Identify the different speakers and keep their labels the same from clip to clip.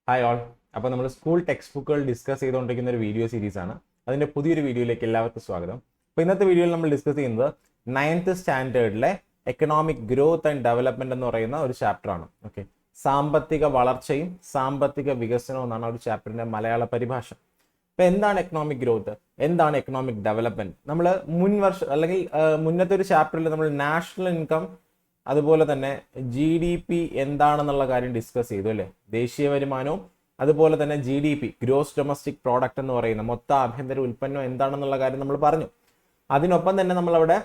Speaker 1: Hi all. അപ്പോൾ നമ്മൾ school text ബുക്കുകൾ ഡിസ്കസ് ചെയ്തുകൊണ്ടിരിക്കുന്ന ഒരു വീഡിയോ സീരീസ് ആണ്. അതിൻ്റെ പുതിയൊരു വീഡിയോയിലേക്ക് എല്ലാവർക്കും സ്വാഗതം. അപ്പോൾ ഇന്നത്തെ വീഡിയോയിൽ നമ്മൾ ഡിസ്കസ് ചെയ്യുന്നത് 9th സ്റ്റാൻഡേർഡിലെ എക്കണോമിക് ഗ്രോത്ത് ആൻഡ് ഡെവലപ്മെന്റ് എന്ന് പറയുന്ന ഒരു ചാപ്റ്ററാണ്. ഓക്കെ, സാമ്പത്തിക വളർച്ചയും സാമ്പത്തിക വികസനവും എന്നാണ് ഒരു ചാപ്റ്ററിന്റെ മലയാള പരിഭാഷ. അപ്പോൾ എന്താണ് എക്കണോമിക് ഗ്രോത്ത്, എന്താണ് എക്കണോമിക് ഡെവലപ്മെന്റ്? നമ്മൾ മുന്നത്തെ ഒരു ചാപ്റ്ററിൽ നമ്മൾ നാഷണൽ ഇൻകം അതുപോലെ തന്നെ GDP എന്താണെന്നുള്ള കാര്യം ഡിസ്കസ് ചെയ്തു അല്ലേ. ദേശീയ വരുമാനവും അതുപോലെ തന്നെ GDP, ഗ്രോസ് ഡൊമസ്റ്റിക് പ്രോഡക്റ്റ് എന്ന് പറയുന്ന മൊത്ത ആഭ്യന്തര ഉൽപ്പന്നം എന്താണെന്നുള്ള കാര്യം നമ്മൾ പറഞ്ഞു. അതിനൊപ്പം തന്നെ നമ്മളവിടെ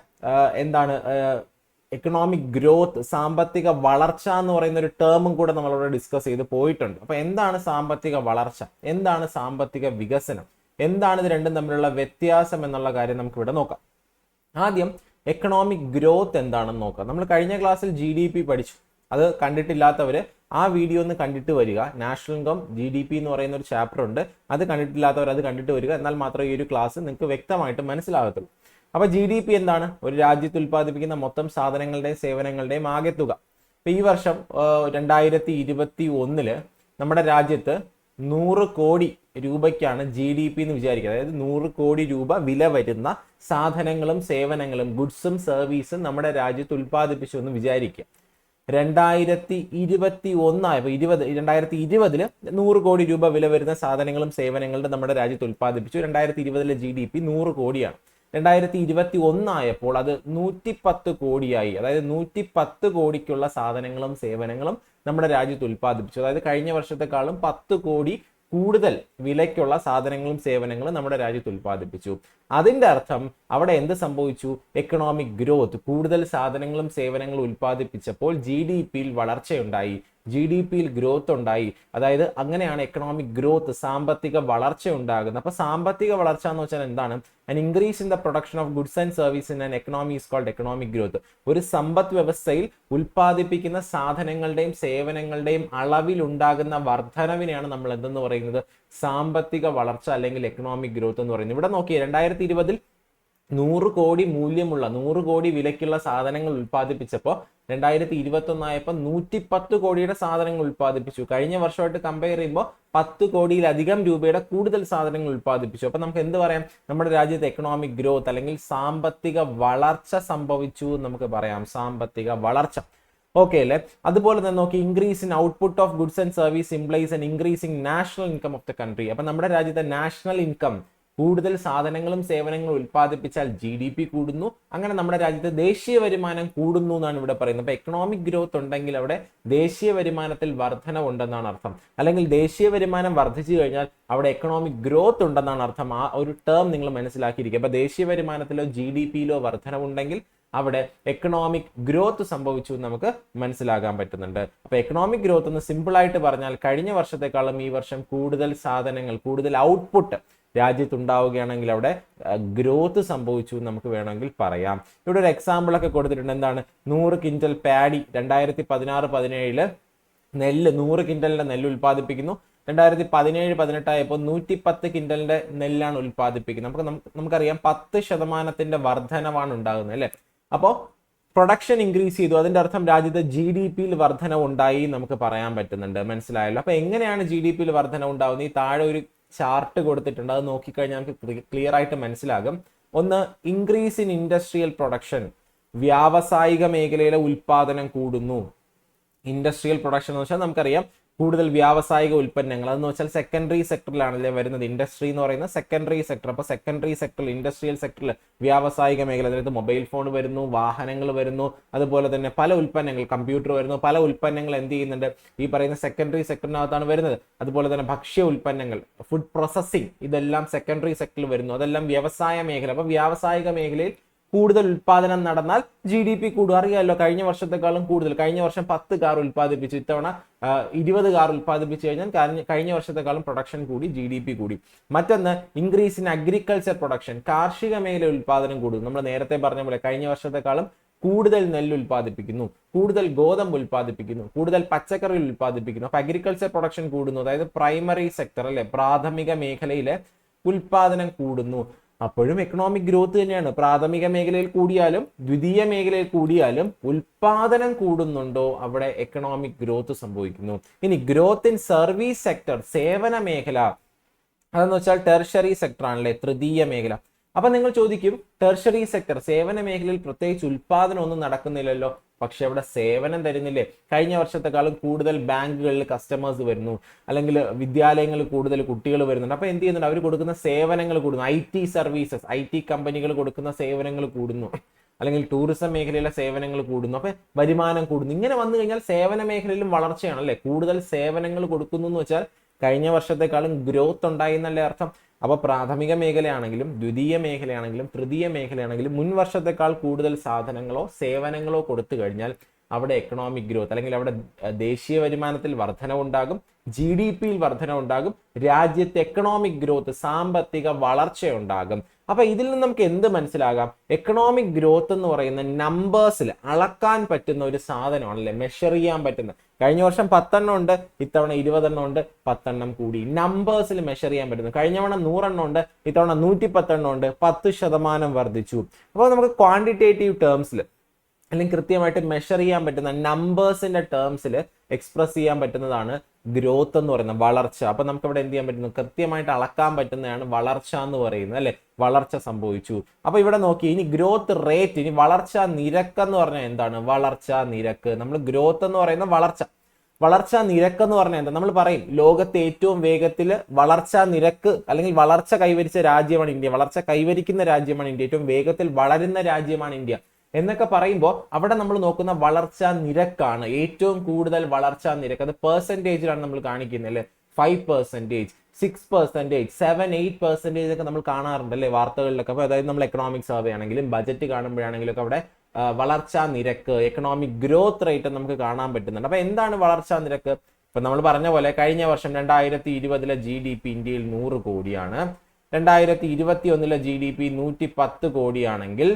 Speaker 1: എക്കണോമിക് ഗ്രോത്ത്, സാമ്പത്തിക വളർച്ച എന്ന് പറയുന്ന ഒരു ടേമും കൂടെ നമ്മളവിടെ ഡിസ്കസ് ചെയ്ത് പോയിട്ടുണ്ട്. അപ്പൊ എന്താണ് സാമ്പത്തിക വളർച്ച, എന്താണ് സാമ്പത്തിക വികസനം, എന്താണ് ഇത് രണ്ടും തമ്മിലുള്ള വ്യത്യാസം എന്നുള്ള കാര്യം നമുക്ക് ഇവിടെ നോക്കാം. ആദ്യം എക്കണോമിക് ഗ്രോത്ത് എന്താണെന്ന് നോക്കാം. നമ്മൾ കഴിഞ്ഞ ക്ലാസ്സിൽ GDP പഠിച്ചു. അത് കണ്ടിട്ടില്ലാത്തവര് ആ വീഡിയോ ഒന്ന് കണ്ടിട്ട് വരിക. നാഷണൽ ഇൻകം GDP എന്ന് പറയുന്ന ഒരു ചാപ്റ്റർ ഉണ്ട്. അത് കണ്ടിട്ടില്ലാത്തവർ അത് കണ്ടിട്ട് വരിക. എന്നാൽ മാത്രമേ ഈ ഒരു ക്ലാസ് നിങ്ങൾക്ക് വ്യക്തമായിട്ട് മനസ്സിലാകത്തുള്ളൂ. അപ്പൊ GDP എന്താണ്? ഒരു രാജ്യത്ത് ഉൽപ്പാദിപ്പിക്കുന്ന മൊത്തം സാധനങ്ങളുടെയും സേവനങ്ങളുടെയും ആകെ തുക. ഇപ്പൊ ഈ വർഷം 2021 നമ്മുടെ രാജ്യത്ത് 100 കോടി രൂപയ്ക്കാണ് GDP എന്ന് വിചാരിക്കുക. അതായത് 100 കോടി രൂപ വില വരുന്ന സാധനങ്ങളും സേവനങ്ങളും, ഗുഡ്സും സർവീസും നമ്മുടെ രാജ്യത്ത് ഉൽപ്പാദിപ്പിച്ചു എന്ന് വിചാരിക്കുക. 2020 100 കോടി രൂപ വില വരുന്ന സാധനങ്ങളും സേവനങ്ങളും നമ്മുടെ രാജ്യത്ത് ഉൽപ്പാദിപ്പിച്ചു. 2020 GDP 100 കോടിയാണ്. 2021 ആയപ്പോൾ അത് 110 കോടിയായി. അതായത് 110 കോടിക്കുള്ള സാധനങ്ങളും സേവനങ്ങളും നമ്മുടെ രാജ്യത്ത് ഉൽപ്പാദിപ്പിച്ചു. അതായത് കഴിഞ്ഞ വർഷത്തെക്കാളും 10 കോടി കൂടുതൽ വിലയ്ക്കുള്ള സാധനങ്ങളും സേവനങ്ങളും നമ്മുടെ രാജ്യത്ത് ഉൽപ്പാദിപ്പിച്ചു. അതിന്റെ അർത്ഥം അവിടെ എന്ത് സംഭവിച്ചു? എക്കണോമിക് ഗ്രോത്ത്, കൂടുതൽ സാധനങ്ങളും സേവനങ്ങളും ഉൽപ്പാദിപ്പിച്ചപ്പോൾ GDP-യിൽ വളർച്ചയുണ്ടായി, GDP-യിൽ ഗ്രോത്ത് ഉണ്ടായി. അതായത് അങ്ങനെയാണ് എക്കണോമിക് ഗ്രോത്ത്, സാമ്പത്തിക വളർച്ച ഉണ്ടാകുന്നത്. അപ്പൊ സാമ്പത്തിക വളർച്ച എന്ന് വെച്ചാൽ എന്താണ്? an increase in the production of goods and services in an economy is called economic growth. ഒരു സമ്പദ് വ്യവസ്ഥയിൽ ഉൽപ്പാദിപ്പിക്കുന്ന സാധനങ്ങളുടെയും സേവനങ്ങളുടെയും അളവിൽ ഉണ്ടാകുന്ന വർധനവിനെയാണ് നമ്മൾ എന്തെന്ന് പറയുന്നത്? സാമ്പത്തിക വളർച്ച അല്ലെങ്കിൽ എക്കണോമിക് ഗ്രോത്ത് എന്ന് പറയുന്നത്. ഇവിടെ നോക്കിയേ, 2020 100 കോടി മൂല്യമുള്ള, 100 കോടി വിലയ്ക്കുള്ള സാധനങ്ങൾ ഉൽപ്പാദിപ്പിച്ചപ്പോൾ 2021 ആയപ്പോൾ 110 കോടിയുടെ സാധനങ്ങൾ ഉൽപ്പാദിപ്പിച്ചു. കഴിഞ്ഞ വർഷമായിട്ട് കമ്പയർ ചെയ്യുമ്പോൾ 10 കോടിയിലധികം രൂപയുടെ കൂടുതൽ സാധനങ്ങൾ ഉൽപ്പാദിപ്പിച്ചു. അപ്പൊ നമുക്ക് എന്ത് പറയാം? നമ്മുടെ രാജ്യത്ത് എക്കണോമിക് ഗ്രോത്ത് അല്ലെങ്കിൽ സാമ്പത്തിക വളർച്ച സംഭവിച്ചു എന്ന് നമുക്ക് പറയാം. സാമ്പത്തിക വളർച്ച. ഓക്കെ അല്ലേ? അതുപോലെ തന്നെ നോക്കി, increase in output of goods and service implies an increasing national income of the country. അപ്പൊ നമ്മുടെ രാജ്യത്തെ നാഷണൽ ഇൻകം, കൂടുതൽ സാധനങ്ങളും സേവനങ്ങളും ഉൽപ്പാദിപ്പിച്ചാൽ GDP കൂടുന്നു. അങ്ങനെ നമ്മുടെ രാജ്യത്ത് ദേശീയ വരുമാനം കൂടുന്നു എന്നാണ് ഇവിടെ പറയുന്നത്. അപ്പൊ എക്കണോമിക് ഗ്രോത്ത് ഉണ്ടെങ്കിൽ അവിടെ ദേശീയ വരുമാനത്തിൽ വർധനവ് ഉണ്ടെന്നാണ് അർത്ഥം. അല്ലെങ്കിൽ ദേശീയ വരുമാനം വർദ്ധിച്ചു കഴിഞ്ഞാൽ അവിടെ എക്കണോമിക് ഗ്രോത്ത് ഉണ്ടെന്നാണ് അർത്ഥം. ആ ഒരു ടേം നിങ്ങൾ മനസ്സിലാക്കിയിരിക്കുക. അപ്പൊ ദേശീയ വരുമാനത്തിലോ GDP-യിലോ വർധനവുണ്ടെങ്കിൽ അവിടെ എക്കണോമിക് ഗ്രോത്ത് സംഭവിച്ചു എന്ന് നമുക്ക് മനസ്സിലാക്കാൻ പറ്റുന്നുണ്ട്. അപ്പൊ എക്കണോമിക് ഗ്രോത്ത് എന്ന് സിമ്പിൾ ആയിട്ട് പറഞ്ഞാൽ കഴിഞ്ഞ വർഷത്തെക്കാളും ഈ വർഷം കൂടുതൽ സാധനങ്ങൾ, കൂടുതൽ ഔട്ട്പുട്ട് രാജ്യത്തുണ്ടാവുകയാണെങ്കിൽ അവിടെ ഗ്രോത്ത് സംഭവിച്ചു എന്ന് നമുക്ക് വേണമെങ്കിൽ പറയാം. ഇവിടെ ഒരു എക്സാമ്പിൾ ഒക്കെ കൊടുത്തിട്ടുണ്ട്. എന്താണ്? 100 ക്വിന്റൽ പാഡി 2016-17 നെല്ല്, 100 ക്വിന്റലിന്റെ നെല്ല് ഉൽപ്പാദിപ്പിക്കുന്നു. 2017-18 ആയപ്പോൾ 110 ക്വിന്റലിന്റെ നെല്ലാണ് ഉൽപ്പാദിപ്പിക്കുന്നത്. നമുക്കറിയാം 10% വർധനവാണ് ഉണ്ടാകുന്നത് അല്ലെ. അപ്പോൾ പ്രൊഡക്ഷൻ ഇൻക്രീസ് ചെയ്തു. അതിന്റെ അർത്ഥം രാജ്യത്തെ GDP-യിൽ വർധന ഉണ്ടായി നമുക്ക് പറയാൻ പറ്റുന്നുണ്ട്. മനസ്സിലായല്ലോ? അപ്പൊ എങ്ങനെയാണ് GDP-യിൽ വർധന ഉണ്ടാവുന്നത്? ഈ താഴെ ഒരു ചാർട്ട് കൊടുത്തിട്ടുണ്ട്. അത് നോക്കിക്കഴിഞ്ഞാൽ നമുക്ക് ക്ലിയർ ആയിട്ട് മനസ്സിലാകും. ഒന്ന്, ഇൻക്രീസ് ഇൻ ഇൻഡസ്ട്രിയൽ പ്രൊഡക്ഷൻ, വ്യാവസായിക മേഖലയിലെ ഉൽപാദനം കൂടുന്നു. ഇൻഡസ്ട്രിയൽ പ്രൊഡക്ഷൻ എന്ന് വെച്ചാൽ നമുക്കറിയാം കൂടുതൽ വ്യാവസായിക ഉൽപ്പന്നങ്ങൾ, അതെന്ന് വെച്ചാൽ സെക്കൻഡറി സെക്ടറിലാണല്ലേ വരുന്നത്. ഇൻഡസ്ട്രി എന്ന് പറയുന്നത് സെക്കൻഡറി സെക്ടർ. അപ്പൊ സെക്കൻഡറി സെക്ടറിൽ, ഇൻഡസ്ട്രിയൽ സെക്ടറിൽ വ്യാവസായിക മേഖല, അതായത് മൊബൈൽ ഫോൺ വരുന്നു, വാഹനങ്ങൾ വരുന്നു, അതുപോലെ തന്നെ പല ഉൽപ്പന്നങ്ങൾ, കമ്പ്യൂട്ടർ വരുന്നു, പല ഉൽപ്പന്നങ്ങൾ എന്ത് ചെയ്യുന്നുണ്ട്? ഈ പറയുന്ന സെക്കൻഡറി സെക്ടറിനകത്താണ് വരുന്നത്. അതുപോലെ തന്നെ ഭക്ഷ്യ ഉൽപ്പന്നങ്ങൾ, ഫുഡ് പ്രോസസ്സിംഗ്, ഇതെല്ലാം സെക്കൻഡറി സെക്ടറിൽ വരുന്നു. അതെല്ലാം വ്യവസായ മേഖല. അപ്പൊ വ്യാവസായിക മേഖലയിൽ കൂടുതൽ ഉൽപാദനം നടന്നാൽ GDP കൂടും. അറിയാമല്ലോ, കഴിഞ്ഞ വർഷത്തെക്കാളും കൂടുതൽ. കഴിഞ്ഞ വർഷം 10 കാർ ഉൽപ്പാദിപ്പിച്ചു, ഇത്തവണ 20 കാർ ഉൽപ്പാദിപ്പിച്ചു കഴിഞ്ഞാൽ കഴിഞ്ഞ വർഷത്തെക്കാളും പ്രൊഡക്ഷൻ കൂടി, GDP കൂടി. മറ്റൊന്ന്, ഇൻക്രീസ് ഇൻ അഗ്രികൾച്ചർ പ്രൊഡക്ഷൻ, കാർഷിക മേഖല ഉൽപാദനം കൂടും. നമ്മൾ നേരത്തെ പറഞ്ഞ പോലെ കഴിഞ്ഞ വർഷത്തെക്കാളും കൂടുതൽ നെല്ല് ഉൽപ്പാദിപ്പിക്കുന്നു, കൂടുതൽ ഗോതമ്പ് ഉൽപ്പാദിപ്പിക്കുന്നു, കൂടുതൽ പച്ചക്കറി ഉൽപ്പാദിപ്പിക്കുന്നു. അപ്പൊ അഗ്രികൾച്ചർ പ്രൊഡക്ഷൻ കൂടുന്നു. അതായത് പ്രൈമറി സെക്ടർ അല്ലെ, പ്രാഥമിക മേഖലയിലെ ഉൽപാദനം കൂടുന്നു. അപ്പോഴും എക്കണോമിക് ഗ്രോത്ത് തന്നെയാണ്. പ്രാഥമിക മേഖലയിൽ കൂടിയാലും ദ്വിതീയ മേഖലയിൽ കൂടിയാലും ഉൽപാദനം കൂടുന്നുണ്ടോ അവിടെ എക്കണോമിക് ഗ്രോത്ത് സംഭവിക്കുന്നു. ഇനി ഗ്രോത്ത് ഇൻ സർവീസ് സെക്ടർ, സേവന മേഖല, അതെന്ന് വെച്ചാൽ ടെർഷറി സെക്ടർ ആണല്ലേ, തൃതീയ മേഖല. അപ്പൊ നിങ്ങൾ ചോദിക്കും, ടെർഷറി സെക്ടർ സേവന മേഖലയിൽ പ്രത്യേകിച്ച് ഉൽപാദനം ഒന്നും നടക്കുന്നില്ലല്ലോ, പക്ഷെ അവിടെ സേവനം തരുന്നില്ലേ? കഴിഞ്ഞ വർഷത്തെക്കാളും കൂടുതൽ ബാങ്കുകളിൽ കസ്റ്റമേഴ്സ് വരുന്നു, അല്ലെങ്കിൽ വിദ്യാലയങ്ങളിൽ കൂടുതൽ കുട്ടികൾ വരുന്നുണ്ട്. അപ്പൊ എന്ത് ചെയ്യുന്നുണ്ട്? അവർ കൊടുക്കുന്ന സേവനങ്ങൾ കൂടുന്നു. IT സർവീസസ്, IT കമ്പനികൾ കൊടുക്കുന്ന സേവനങ്ങൾ കൂടുന്നു, അല്ലെങ്കിൽ ടൂറിസം മേഖലയിലെ സേവനങ്ങൾ കൂടുന്നു. അപ്പൊ വരുമാനം കൂടുന്നു. ഇങ്ങനെ വന്നു കഴിഞ്ഞാൽ സേവന മേഖലയിലും വളർച്ചയാണ് അല്ലെ. കൂടുതൽ സേവനങ്ങൾ കൊടുക്കുന്നു എന്ന് വെച്ചാൽ കഴിഞ്ഞ വർഷത്തെക്കാളും ഗ്രോത്ത് ഉണ്ടായി എന്നല്ലേ അർത്ഥം. അപ്പൊ പ്രാഥമിക മേഖലയാണെങ്കിലും ദ്വിതീയ മേഖലയാണെങ്കിലും തൃതീയ മേഖലയാണെങ്കിലും മുൻ വർഷത്തെക്കാൾ കൂടുതൽ സാധനങ്ങളോ സേവനങ്ങളോ കൊടുത്തു കഴിഞ്ഞാൽ അവിടെ എക്കണോമിക് ഗ്രോത്ത്, അല്ലെങ്കിൽ അവിടെ ദേശീയ വരുമാനത്തിൽ വർധനവുണ്ടാകും, GDP-യിൽ വർധനവുണ്ടാകും, രാജ്യത്തെ എക്കണോമിക് ഗ്രോത്ത്, സാമ്പത്തിക വളർച്ചയുണ്ടാകും. അപ്പൊ ഇതിൽ നിന്ന് നമുക്ക് എന്ത് മനസ്സിലാകാം? എക്കണോമിക് ഗ്രോത്ത് എന്ന് പറയുന്ന നമ്പേഴ്സിൽ അളക്കാൻ പറ്റുന്ന ഒരു സാധനമാണല്ലേ, മെഷർ ചെയ്യാൻ പറ്റുന്ന. കഴിഞ്ഞ വർഷം 10 എണ്ണം ഉണ്ട്, ഇത്തവണ 20 എണ്ണം ഉണ്ട്, 10 എണ്ണം കൂടി. നമ്പേഴ്സിൽ മെഷർ ചെയ്യാൻ പറ്റുന്നു. കഴിഞ്ഞ തവണ 100 എണ്ണം ഉണ്ട്, ഇത്തവണ 110 എണ്ണം ഉണ്ട്, 10% വർദ്ധിച്ചു. അപ്പോൾ നമുക്ക് ക്വാണ്ടിറ്റേറ്റീവ് ടേംസിൽ അല്ലെങ്കിൽ കൃത്യമായിട്ട് മെഷർ ചെയ്യാൻ പറ്റുന്ന നമ്പേഴ്സിന്റെ ടേംസിൽ എക്സ്പ്രസ് ചെയ്യാൻ പറ്റുന്നതാണ് ഗ്രോത്ത് എന്ന് പറയുന്നത്, വളർച്ച. അപ്പൊ നമുക്ക് ഇവിടെ എന്ത് ചെയ്യാൻ പറ്റുന്നു? കൃത്യമായിട്ട് അളക്കാൻ പറ്റുന്നതാണ് വളർച്ച എന്ന് പറയുന്നത് അല്ലെ. വളർച്ച സംഭവിച്ചു. അപ്പൊ ഇവിടെ നോക്കി, ഇനി ഗ്രോത്ത് റേറ്റ്, ഇനി വളർച്ചാ നിരക്ക് എന്ന് പറഞ്ഞാൽ എന്താണ്? വളർച്ചാ നിരക്ക്. നമ്മൾ ഗ്രോത്ത് എന്ന് പറയുന്ന വളർച്ചാ നിരക്ക് എന്ന് പറഞ്ഞാൽ എന്താ? നമ്മൾ പറയും ലോകത്തെ ഏറ്റവും വേഗത്തിൽ വളർച്ചാ നിരക്ക് അല്ലെങ്കിൽ വളർച്ച കൈവരിച്ച രാജ്യമാണ് ഇന്ത്യ, വളർച്ച കൈവരിക്കുന്ന രാജ്യമാണ് ഇന്ത്യ, ഏറ്റവും വേഗത്തിൽ വളരുന്ന രാജ്യമാണ് ഇന്ത്യ എന്നൊക്കെ പറയുമ്പോൾ അവിടെ നമ്മൾ നോക്കുന്ന വളർച്ചാ നിരക്കാണ്. ഏറ്റവും കൂടുതൽ വളർച്ചാ നിരക്ക് അത് പെർസെന്റേജിലാണ് നമ്മൾ കാണിക്കുന്നത് അല്ലെ. 5%, 6%, 7, 8% ഒക്കെ നമ്മൾ കാണാറുണ്ട് അല്ലെ വാർത്തകളിലൊക്കെ. അപ്പൊ അതായത് നമ്മൾ എക്കണോമിക് സർവേ ആണെങ്കിലും ബജറ്റ് കാണുമ്പോഴാണെങ്കിലും ഒക്കെ അവിടെ വളർച്ചാ നിരക്ക്, എക്കണോമിക് ഗ്രോത്ത് റേറ്റ് നമുക്ക് കാണാൻ പറ്റുന്നുണ്ട്. അപ്പൊ എന്താണ് വളർച്ചാ നിരക്ക്? ഇപ്പൊ നമ്മൾ പറഞ്ഞ പോലെ കഴിഞ്ഞ വർഷം 2020 GDP ഇന്ത്യയിൽ 100 കോടിയാണ്. 2021 GDP 110 കോടിയാണെങ്കിൽ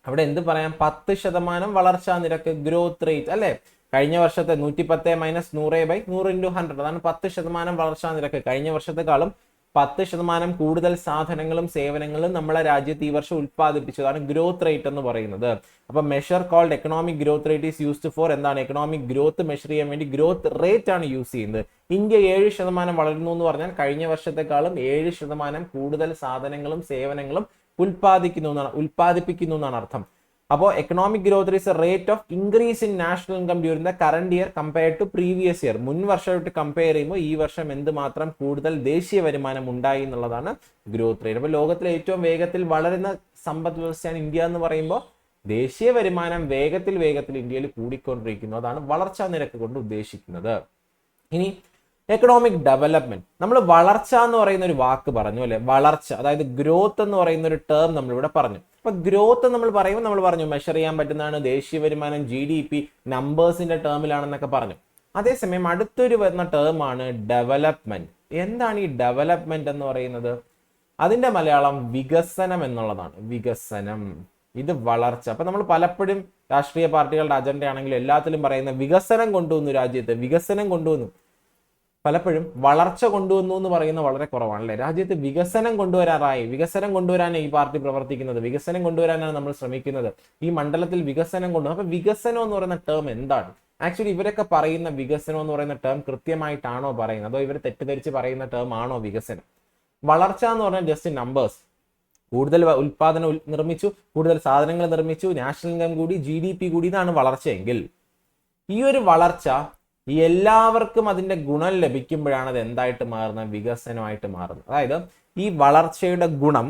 Speaker 1: അവിടെ എന്ത് പറയാം? 10% വളർച്ചാ നിരക്ക്, ഗ്രോത്ത് റേറ്റ് അല്ലെ. കഴിഞ്ഞ വർഷത്തെ 110 - 100/100 × 100 അതാണ് 10% വളർച്ചാ നിരക്ക്. കഴിഞ്ഞ വർഷത്തെക്കാളും 10% കൂടുതൽ സാധനങ്ങളും സേവനങ്ങളും നമ്മളെ രാജ്യത്ത് ഈ വർഷം ഉത്പാദിപ്പിച്ചതാണ് ഗ്രോത്ത് റേറ്റ് എന്ന് പറയുന്നത്. അപ്പൊ measure called economic growth rate is used for എന്താണ്? എക്കണോമിക് ഗ്രോത്ത് മെഷർ ചെയ്യാൻ വേണ്ടി ഗ്രോത്ത് റേറ്റ് ആണ് യൂസ് ചെയ്യുന്നത്. ഇന്ത്യ 7% വളരുന്നു എന്ന് പറഞ്ഞാൽ കഴിഞ്ഞ വർഷത്തെക്കാളും 7% കൂടുതൽ സാധനങ്ങളും സേവനങ്ങളും ഉൽപ്പാദിപ്പിക്കുന്നു എന്നാണ് അർത്ഥം. അപ്പോൾ economic growth is a rate of increase in national income during the current year compared to previous year. മുൻ വർഷമായിട്ട് കമ്പയർ ചെയ്യുമ്പോൾ ഈ വർഷം എന്തുമാത്രം കൂടുതൽ ദേശീയ വരുമാനം ഉണ്ടായി എന്നുള്ളതാണ് ഗ്രോത്ത് റേറ്റ്. അപ്പോൾ ലോകത്തിലെ ഏറ്റവും വേഗത്തിൽ വളരുന്ന സമ്പദ് വ്യവസ്ഥയാണ് ഇന്ത്യ എന്ന് പറയുമ്പോൾ ദേശീയ വരുമാനം വേഗത്തിൽ ഇന്ത്യയിൽ കൂടിക്കൊണ്ടിരിക്കുന്നു. അതാണ് വളർച്ചാ നിരക്ക് കൊണ്ട് ഉദ്ദേശിക്കുന്നത്. ഇനി എക്കണോമിക് ഡെവലപ്മെന്റ്, നമ്മൾ വളർച്ച എന്ന് പറയുന്ന ഒരു വാക്ക് പറഞ്ഞു അല്ലെ. വളർച്ച അതായത് ഗ്രോത്ത് എന്ന് പറയുന്ന ഒരു ടേം നമ്മളിവിടെ പറഞ്ഞു. അപ്പൊ ഗ്രോത്ത് നമ്മൾ പറയുമ്പോൾ നമ്മൾ പറഞ്ഞു മെഷർ ചെയ്യാൻ പറ്റുന്നതാണ്, ദേശീയ വരുമാനം, GDP നമ്പേഴ്സിന്റെ ടേമിലാണെന്നൊക്കെ പറഞ്ഞു. അതേസമയം അടുത്തൊരു വരുന്ന ടേമാണ് ഡെവലപ്മെന്റ്. എന്താണ് ഈ ഡെവലപ്മെന്റ് എന്ന് പറയുന്നത്? അതിന്റെ മലയാളം വികസനം എന്നുള്ളതാണ്. വികസനം, ഇത് വളർച്ച. അപ്പൊ നമ്മൾ പലപ്പോഴും രാഷ്ട്രീയ പാർട്ടികളുടെ അജണ്ട ആണെങ്കിലും എല്ലാത്തിലും പറയുന്ന വികസനം കൊണ്ടുവന്നു, രാജ്യത്ത് വികസനം കൊണ്ടുവന്നു. പലപ്പോഴും വളർച്ച കൊണ്ടുവന്നു എന്ന് പറയുന്നത് വളരെ കുറവാണ് അല്ലെ. രാജ്യത്ത് വികസനം കൊണ്ടുവരാറായി, വികസനം കൊണ്ടുവരാനാണ് ഈ പാർട്ടി പ്രവർത്തിക്കുന്നത്, വികസനം കൊണ്ടുവരാനാണ് നമ്മൾ ശ്രമിക്കുന്നത്, ഈ മണ്ഡലത്തിൽ വികസനം കൊണ്ടുവരും. അപ്പൊ വികസനം എന്ന് പറയുന്ന ടേം എന്താണ്? ആക്ച്വലി ഇവരൊക്കെ പറയുന്ന വികസനം എന്ന് പറയുന്ന ടേം കൃത്യമായിട്ടാണോ പറയുന്നത്, അതോ ഇവർ തെറ്റിദ്ധരിച്ച് പറയുന്ന ടേം ആണോ വികസനം? വളർച്ച എന്ന് പറഞ്ഞാൽ ജസ്റ്റ് നമ്പേഴ്സ്. കൂടുതൽ ഉൽപാദനം നിർമ്മിച്ചു, കൂടുതൽ സാധനങ്ങൾ നിർമ്മിച്ചു, നാഷണൽ ഇൻകം കൂടി, GDP കൂടി, ഇതാണ് വളർച്ചയെങ്കിൽ ഈ ഒരു വളർച്ച എല്ലാവർക്കും അതിന്റെ ഗുണം ലഭിക്കുമ്പോഴാണ് അത് എന്തായിട്ട് മാറുന്നത്? വികസനമായിട്ട് മാറുന്നത്. അതായത് ഈ വളർച്ചയുടെ ഗുണം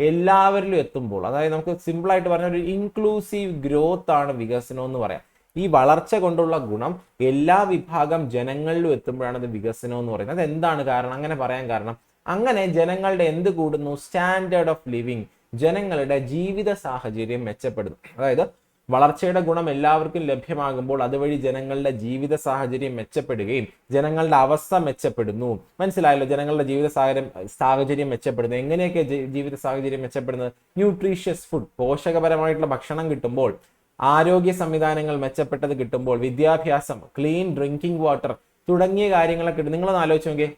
Speaker 1: എല്ലാവരിലും എത്തുമ്പോൾ, അതായത് നമുക്ക് സിമ്പിൾ ആയിട്ട് പറഞ്ഞ ഒരു ഇൻക്ലൂസീവ് ഗ്രോത്ത് ആണ് വികസനം എന്ന് പറയാം. ഈ വളർച്ച കൊണ്ടുള്ള ഗുണം എല്ലാ വിഭാഗം ജനങ്ങളിലും എത്തുമ്പോഴാണ് അത് വികസനം എന്ന് പറയുന്നത്. അത് എന്താണ് കാരണം അങ്ങനെ പറയാൻ കാരണം? അങ്ങനെ ജനങ്ങളുടെ എന്ത് കൂടുന്നു? സ്റ്റാൻഡേർഡ് ഓഫ് ലിവിങ്, ജനങ്ങളുടെ ജീവിത സാഹചര്യം മെച്ചപ്പെടുന്നു. അതായത് വളർച്ചയുടെ ഗുണം എല്ലാവർക്കും ലഭ്യമാകുമ്പോൾ അതുവഴി ജനങ്ങളുടെ ജീവിത സാഹചര്യം മെച്ചപ്പെടുകയും ജനങ്ങളുടെ അവസ്ഥ മെച്ചപ്പെടുന്നു. മനസ്സിലായല്ലോ? ജനങ്ങളുടെ ജീവിത സാഹചര്യം മെച്ചപ്പെടുന്നു. എങ്ങനെയൊക്കെ ജീവിത സാഹചര്യം മെച്ചപ്പെടുന്നത്? ന്യൂട്രീഷ്യസ് ഫുഡ്, പോഷകപരമായിട്ടുള്ള ഭക്ഷണം കിട്ടുമ്പോൾ, ആരോഗ്യ സംവിധാനങ്ങൾ മെച്ചപ്പെട്ടത് കിട്ടുമ്പോൾ, വിദ്യാഭ്യാസം, ക്ലീൻ ഡ്രിങ്കിങ് വാട്ടർ തുടങ്ങിയ കാര്യങ്ങളൊക്കെ കിട്ടും. നിങ്ങളൊന്ന് ആലോചിച്ച് നോക്കിയേ,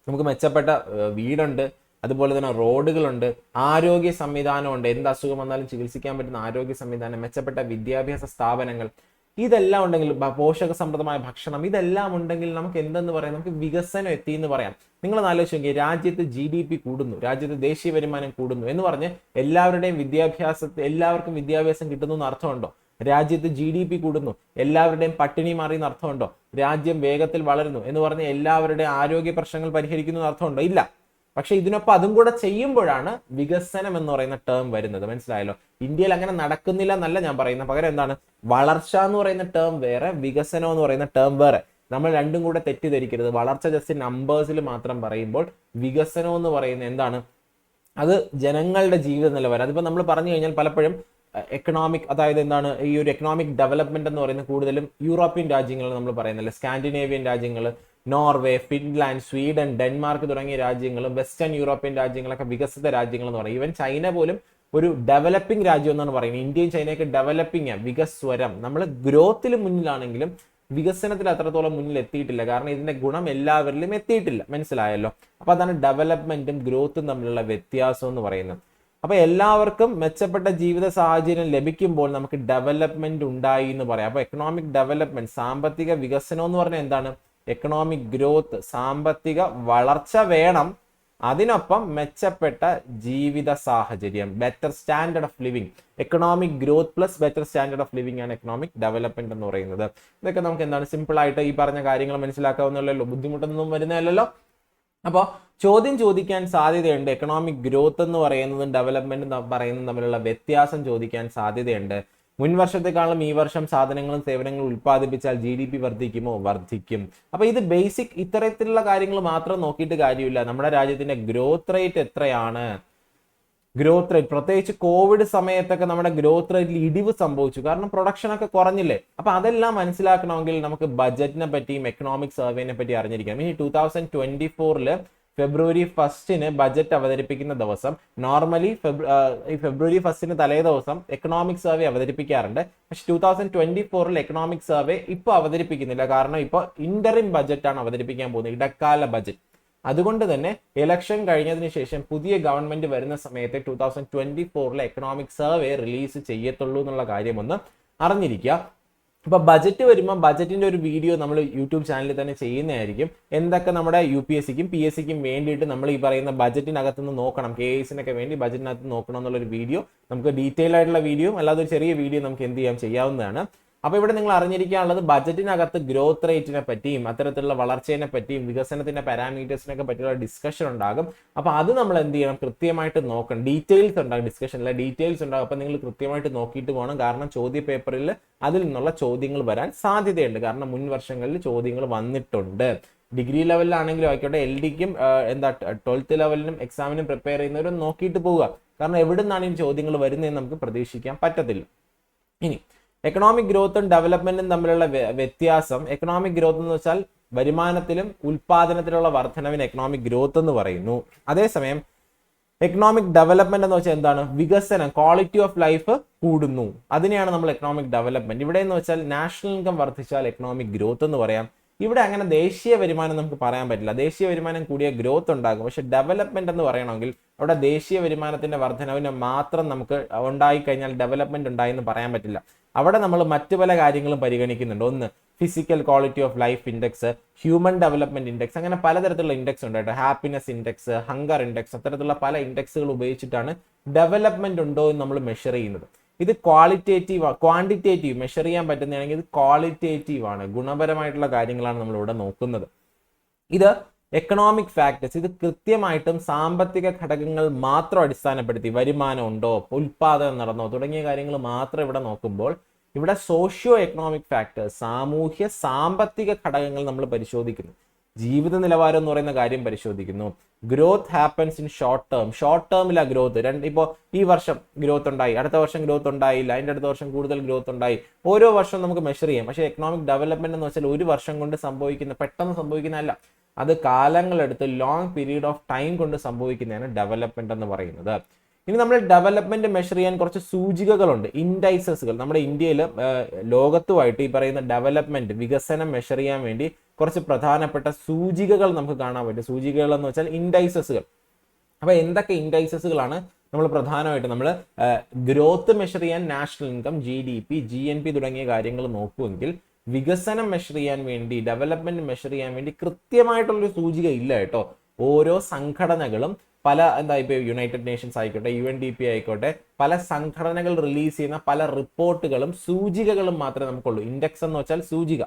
Speaker 1: നമുക്ക് മെച്ചപ്പെട്ട വീടുണ്ട്, അതുപോലെ തന്നെ റോഡുകളുണ്ട്, ആരോഗ്യ സംവിധാനമുണ്ട്, എന്ത് അസുഖം വന്നാലും ചികിത്സിക്കാൻ പറ്റുന്ന ആരോഗ്യ സംവിധാനം, മെച്ചപ്പെട്ട വിദ്യാഭ്യാസ സ്ഥാപനങ്ങൾ, ഇതെല്ലാം ഉണ്ടെങ്കിൽ പോഷക സമൃദ്ധമായ ഭക്ഷണം, ഇതെല്ലാം ഉണ്ടെങ്കിൽ നമുക്ക് എന്തെന്ന് പറയാം, നമുക്ക് വികസനം എത്തി എന്ന് പറയാം. നിങ്ങൾ ആലോചിച്ച് നോക്കിയാൽ രാജ്യത്ത് GDP കൂടുന്നു, രാജ്യത്ത് ദേശീയ വരുമാനം കൂടുന്നു എന്ന് പറഞ്ഞ് എല്ലാവരുടെയും എല്ലാവർക്കും വിദ്യാഭ്യാസം കിട്ടുന്നു എന്ന് അർത്ഥമുണ്ടോ? രാജ്യത്ത് GDP കൂടുന്നു, എല്ലാവരുടെയും പട്ടിണി മാറിയെന്ന് അർത്ഥമുണ്ടോ? രാജ്യം വേഗത്തിൽ വളരുന്നു എന്ന് പറഞ്ഞ് എല്ലാവരുടെയും ആരോഗ്യ പ്രശ്നങ്ങൾ പരിഹരിക്കുന്നു എന്ന് അർത്ഥമുണ്ടോ? ഇല്ല. പക്ഷെ ഇതിനൊപ്പം അതും കൂടെ ചെയ്യുമ്പോഴാണ് വികസനം എന്ന് പറയുന്ന ടേം വരുന്നത്. മനസ്സിലായല്ലോ? ഇന്ത്യയിൽ അങ്ങനെ നടക്കുന്നില്ല എന്നല്ല ഞാൻ പറയുന്നത്. പകരം എന്താണ്, വളർച്ച എന്ന് പറയുന്ന ടേം വേറെ, വികസനം എന്ന് പറയുന്ന ടേം വേറെ. നമ്മൾ രണ്ടും കൂടെ തെറ്റിദ്ധരിക്കരുത്. വളർച്ച ജസ്റ്റ് നമ്പേഴ്സിൽ മാത്രം പറയുമ്പോൾ വികസനം എന്ന് പറയുന്നത് എന്താണ്, അത് ജനങ്ങളുടെ ജീവിത നിലവാരം. അതിപ്പോ നമ്മൾ പറഞ്ഞു കഴിഞ്ഞാൽ പലപ്പോഴും എക്കണോമിക്, അതായത് എന്താണ് ഈ ഒരു എക്കണോമിക് ഡെവലപ്മെന്റ് എന്ന് പറയുന്നത് കൂടുതലും യൂറോപ്യൻ രാജ്യങ്ങൾ നമ്മൾ പറയുന്നില്ല, സ്കാൻഡിനേവിയൻ രാജ്യങ്ങൾ, നോർവേ, ഫിൻലാൻഡ്, സ്വീഡൻ, ഡെൻമാർക്ക് തുടങ്ങിയ രാജ്യങ്ങളും വെസ്റ്റേൺ യൂറോപ്യൻ രാജ്യങ്ങളൊക്കെ വികസിത രാജ്യങ്ങൾ എന്ന് പറയും. ഈവൻ ചൈന പോലും ഒരു ഡെവലപ്പിംഗ് രാജ്യം എന്നാണ് പറയുന്നത്. ഇന്ത്യയും ചൈനയൊക്കെ ഡെവലപ്പിംഗ്, വികസ്വരം. നമ്മൾ ഗ്രോത്തിൽ മുന്നിലാണെങ്കിലും വികസനത്തിൽ അത്രത്തോളം മുന്നിൽ എത്തിയിട്ടില്ല. കാരണം ഇതിന്റെ ഗുണം എല്ലാവരിലും എത്തിയിട്ടില്ല. മനസ്സിലായല്ലോ? അപ്പൊ അതാണ് ഡെവലപ്മെന്റും ഗ്രോത്തും തമ്മിലുള്ള വ്യത്യാസം എന്ന് പറയുന്നത്. അപ്പൊ എല്ലാവർക്കും മെച്ചപ്പെട്ട ജീവിത സാഹചര്യം ലഭിക്കുമ്പോൾ നമുക്ക് ഡെവലപ്മെന്റ് ഉണ്ടായി എന്ന് പറയാം. അപ്പൊ എക്കണോമിക് ഡെവലപ്മെന്റ്, സാമ്പത്തിക വികസനം എന്ന് പറഞ്ഞാൽ എന്താണ്? എക്കണോമിക് ഗ്രോത്ത്, സാമ്പത്തിക വളർച്ച വേണം, അതിനൊപ്പം മെച്ചപ്പെട്ട ജീവിത സാഹചര്യം, better standard of living. Economic growth plus better standard of living ആണ് എക്കണോമിക് ഡെവലപ്മെന്റ് എന്ന് പറയുന്നത്. ഇതൊക്കെ നമുക്ക് എന്താണ് സിമ്പിൾ ആയിട്ട് ഈ പറഞ്ഞ കാര്യങ്ങൾ മനസ്സിലാക്കാവുന്നല്ലോ, ബുദ്ധിമുട്ടൊന്നും വരുന്നതല്ലോ. അപ്പോൾ ചോദ്യം ചോദിക്കാൻ സാധ്യതയുണ്ട്. എക്കണോമിക് ഗ്രോത്ത് എന്ന് പറയുന്നതും ഡെവലപ്മെന്റ് പറയുന്നതും തമ്മിലുള്ള വ്യത്യാസം ചോദിക്കാൻ സാധ്യതയുണ്ട്. മുൻ വർഷത്തെക്കാളും ഈ വർഷം സാധനങ്ങളും സേവനങ്ങളും ഉൽപ്പാദിപ്പിച്ചാൽ GDP വർദ്ധിക്കുമോ? വർദ്ധിക്കും. അപ്പൊ ഇത് ബേസിക് ഇത്തരത്തിലുള്ള കാര്യങ്ങൾ മാത്രം നോക്കിയിട്ട് കാര്യമില്ല. നമ്മുടെ രാജ്യത്തിന്റെ ഗ്രോത്ത് റേറ്റ് എത്രയാണ്? ഗ്രോത്ത് റേറ്റ് പ്രത്യേകിച്ച് കോവിഡ് സമയത്തൊക്കെ നമ്മുടെ ഗ്രോത്ത് റേറ്റിൽ ഇടിവ് സംഭവിച്ചു. കാരണം പ്രൊഡക്ഷൻ ഒക്കെ കുറഞ്ഞില്ലേ? അപ്പൊ അതെല്ലാം മനസ്സിലാക്കണമെങ്കിൽ നമുക്ക് ബജറ്റിനെ പറ്റിയും എക്കണോമിക് സർവേനെ പറ്റി അറിഞ്ഞിരിക്കണം. ഇനി 2024 ഫെബ്രുവരി 1 ബജറ്റ് അവതരിപ്പിക്കുന്ന ദിവസം, നോർമലി ഈ ഫെബ്രുവരി 1 തലേ ദിവസം എക്കണോമിക് സർവേ അവതരിപ്പിക്കാറുണ്ട്. പക്ഷെ 2024 എക്കണോമിക് സർവേ ഇപ്പൊ അവതരിപ്പിക്കുന്നില്ല. കാരണം ഇപ്പൊ ഇന്ററിം ബജറ്റ് ആണ് അവതരിപ്പിക്കാൻ പോകുന്നത്, ഇടക്കാല ബജറ്റ്. അതുകൊണ്ട് തന്നെ ഇലക്ഷൻ കഴിഞ്ഞതിന് ശേഷം പുതിയ ഗവൺമെന്റ് വരുന്ന സമയത്തെ 2024 എക്കണോമിക് സർവേ റിലീസ് ചെയ്യത്തുള്ളൂ എന്നുള്ള കാര്യം ഒന്ന് അറിഞ്ഞിരിക്കുക. അപ്പൊ ബജറ്റ് വരുമ്പോൾ ബജറ്റിന്റെ ഒരു വീഡിയോ നമ്മൾ യൂട്യൂബ് ചാനലിൽ തന്നെ ചെയ്യുന്നതായിരിക്കും. എന്തൊക്കെ നമ്മുടെ UPSCക്കും PSCക്കും വേണ്ടിയിട്ട് നമ്മൾ ഈ പറയുന്ന ബജറ്റിനകത്ത് നിന്ന് നോക്കണം, KISനൊക്കെ വേണ്ടി ബജറ്റിനകത്ത് നോക്കണം എന്നുള്ളൊരു വീഡിയോ, നമുക്ക് ഡീറ്റെയിൽ ആയിട്ടുള്ള വീഡിയോ അല്ലാതെ ഒരു ചെറിയ വീഡിയോ നമുക്ക് എന്ത് ചെയ്യാവുന്നതാണ്. അപ്പൊ ഇവിടെ നിങ്ങൾ അറിഞ്ഞിരിക്കാനുള്ളത് ബജറ്റിനകത്ത് ഗ്രോത്ത് റേറ്റിനെ പറ്റിയും അത്തരത്തിലുള്ള വളർച്ചയെ പറ്റിയും വികസനത്തിന്റെ പാരാമീറ്റേഴ്സിനൊക്കെ പറ്റിയുള്ള ഡിസ്കഷൻ ഉണ്ടാകും. അപ്പൊ അത് നമ്മൾ എന്ത് ചെയ്യണം, കൃത്യമായിട്ട് നോക്കണം. ഡീറ്റെയിൽസ് ഉണ്ടാകും, ഡിസ്കഷനിലെ ഡീറ്റെയിൽസ് ഉണ്ടാകും. അപ്പൊ നിങ്ങൾ കൃത്യമായിട്ട് നോക്കിയിട്ട് പോകണം. കാരണം ചോദ്യ പേപ്പറിൽ അതിൽ നിന്നുള്ള ചോദ്യങ്ങൾ വരാൻ സാധ്യതയുണ്ട്. കാരണം മുൻ വർഷങ്ങളിൽ ചോദ്യങ്ങൾ വന്നിട്ടുണ്ട്. ഡിഗ്രി ലെവലിലാണെങ്കിലും ആയിക്കോട്ടെ, LDക്കും 12th ലെവലിനും എക്സാമിനും പ്രിപ്പയർ ചെയ്യുന്നവരും നോക്കിയിട്ട് പോവുക. കാരണം എവിടെ നിന്നാണ് ഈ ചോദ്യങ്ങൾ വരുന്നതെന്ന് നമുക്ക് പ്രതീക്ഷിക്കാൻ പറ്റത്തില്ല. ഇനി എക്കണോമിക് ഗ്രോത്തും ഡെവലപ്മെന്റും തമ്മിലുള്ള വ്യത്യാസം. എക്കണോമിക് ഗ്രോത്ത് എന്ന് വെച്ചാൽ വരുമാനത്തിലും ഉൽപാദനത്തിലുള്ള വർധനവിന് എക്കണോമിക് ഗ്രോത്ത് എന്ന് പറയുന്നു. അതേസമയം എക്കണോമിക് ഡെവലപ്മെന്റ് എന്ന് വെച്ചാൽ എന്താണ്? വികസനം, ക്വാളിറ്റി ഓഫ് ലൈഫ് കൂടുന്നു, അതിനെയാണ് നമ്മൾ എക്കണോമിക് ഡെവലപ്മെന്റ്. ഇവിടെ എന്ന് വെച്ചാൽ നാഷണൽ ഇൻകം വർദ്ധിച്ചാൽ എക്കണോമിക് ഗ്രോത്ത് എന്ന് പറയാം. ഇവിടെ അങ്ങനെ ദേശീയ വരുമാനം നമുക്ക് പറയാൻ പറ്റില്ല. ദേശീയ വരുമാനം കൂടിയ ഗ്രോത്ത് ഉണ്ടാകും. പക്ഷെ ഡെവലപ്മെന്റ് എന്ന് പറയണമെങ്കിൽ അവിടെ ദേശീയ വരുമാനത്തിന്റെ വർധനവിന് മാത്രം നമുക്ക് ഉണ്ടായി കഴിഞ്ഞാൽ ഡെവലപ്മെന്റ് ഉണ്ടായി എന്ന് പറയാൻ പറ്റില്ല. അവിടെ നമ്മൾ മറ്റു പല കാര്യങ്ങളും പരിഗണിക്കുന്നുണ്ട്. ഒന്ന് physical quality of life index, human development index, അങ്ങനെ പലതരത്തിലുള്ള ഇൻഡെക്സ് ഉണ്ട് കേട്ടോ. ഹാപ്പിനെസ് ഇൻഡെക്സ്, ഹങ്കർ ഇൻഡെക്സ്, അത്തരത്തിലുള്ള പല ഇൻഡെക്സുകൾ ഉപയോഗിച്ചിട്ടാണ് ഡെവലപ്മെന്റ് ഉണ്ടോ എന്ന് നമ്മൾ മെഷർ ചെയ്യുന്നത്. ഇത് ക്വാണ്ടിറ്റേറ്റീവ് മെഷർ ചെയ്യാൻ പറ്റുന്നതാണെങ്കിൽ ഇത് ക്വാളിറ്റേറ്റീവ് ആണ്, ഗുണപരമായിട്ടുള്ള കാര്യങ്ങളാണ് നമ്മൾ ഇവിടെ നോക്കുന്നത്. ഇത് എക്കണോമിക് ഫാക്ടേഴ്സ്, ഇത് കൃത്യമായിട്ടും സാമ്പത്തിക ഘടകങ്ങൾ മാത്രം അടിസ്ഥാനപ്പെടുത്തി, വരുമാനം ഉണ്ടോ, ഉൽപാദനം നടന്നോ തുടങ്ങിയ കാര്യങ്ങൾ മാത്രം ഇവിടെ നോക്കുമ്പോൾ, ഇവിടെ സോഷ്യോ എക്കണോമിക് ഫാക്ടേഴ്സ്, സാമൂഹ്യ സാമ്പത്തിക ഘടകങ്ങൾ നമ്മൾ പരിശോധിക്കുന്നു. ജീവിത നിലവാരം എന്ന് പറയുന്ന കാര്യം പരിശോധിക്കുന്നു. ഗ്രോത്ത് ഹാപ്പൻസ് ഇൻ ഷോർട്ട് ടേമിലാണ് ഗ്രോത്ത്. ഇപ്പോൾ ഈ വർഷം ഗ്രോത്ത് ഉണ്ടായി, അടുത്ത വർഷം ഗ്രോത്ത് ഉണ്ടായില്ല, അതിന്റെ അടുത്ത വർഷം കൂടുതൽ ഗ്രോത്ത് ഉണ്ടായി. ഓരോ വർഷം നമുക്ക് മെഷർ ചെയ്യാം. പക്ഷേ എക്കണോമിക് ഡെവലപ്മെന്റ് എന്ന് വെച്ചാൽ ഒരു വർഷം കൊണ്ട് പെട്ടെന്ന് സംഭവിക്കുന്നതല്ല. അത് കാലങ്ങളെടുത്ത് ലോങ് പീരീഡ് ഓഫ് ടൈം കൊണ്ട് സംഭവിക്കുന്നതാണ് ഡെവലപ്മെന്റ് എന്ന് പറയുന്നത്. ഇനി നമ്മൾ ഡെവലപ്മെന്റ് മെഷർ ചെയ്യാൻ കുറച്ച് സൂചികകളുണ്ട്, ഇൻഡൈസസുകൾ. നമ്മുടെ ഇന്ത്യയിൽ ലോകത്തുമായിട്ട് ഈ പറയുന്ന ഡെവലപ്മെന്റ്, വികസനം മെഷർ ചെയ്യാൻ വേണ്ടി കുറച്ച് പ്രധാനപ്പെട്ട സൂചികകൾ നമുക്ക് കാണാൻ പറ്റും. സൂചികകൾ എന്ന് വെച്ചാൽ ഇൻഡൈസസുകൾ. അപ്പൊ എന്തൊക്കെ ഇൻഡൈസസുകളാണ് നമ്മൾ പ്രധാനമായിട്ട് നമ്മൾ ഗ്രോത്ത് മെഷർ ചെയ്യാൻ നാഷണൽ ഇൻകം, GDP, GNP തുടങ്ങിയ കാര്യങ്ങൾ നോക്കുമെങ്കിൽ വികസനം മെഷർ ചെയ്യാൻ വേണ്ടി, ഡെവലപ്മെന്റ് മെഷർ ചെയ്യാൻ വേണ്ടി കൃത്യമായിട്ടുള്ളൊരു സൂചിക ഇല്ല കേട്ടോ. ഓരോ സംഘടനകളും പല ഇപ്പൊ യുണൈറ്റഡ് നേഷൻസ് ആയിക്കോട്ടെ, UNDP ആയിക്കോട്ടെ, പല സംഘടനകൾ റിലീസ് ചെയ്യുന്ന പല റിപ്പോർട്ടുകളും സൂചികകളും മാത്രമേ നമുക്കുള്ളൂ. ഇൻഡെക്സ് എന്ന് വെച്ചാൽ സൂചിക,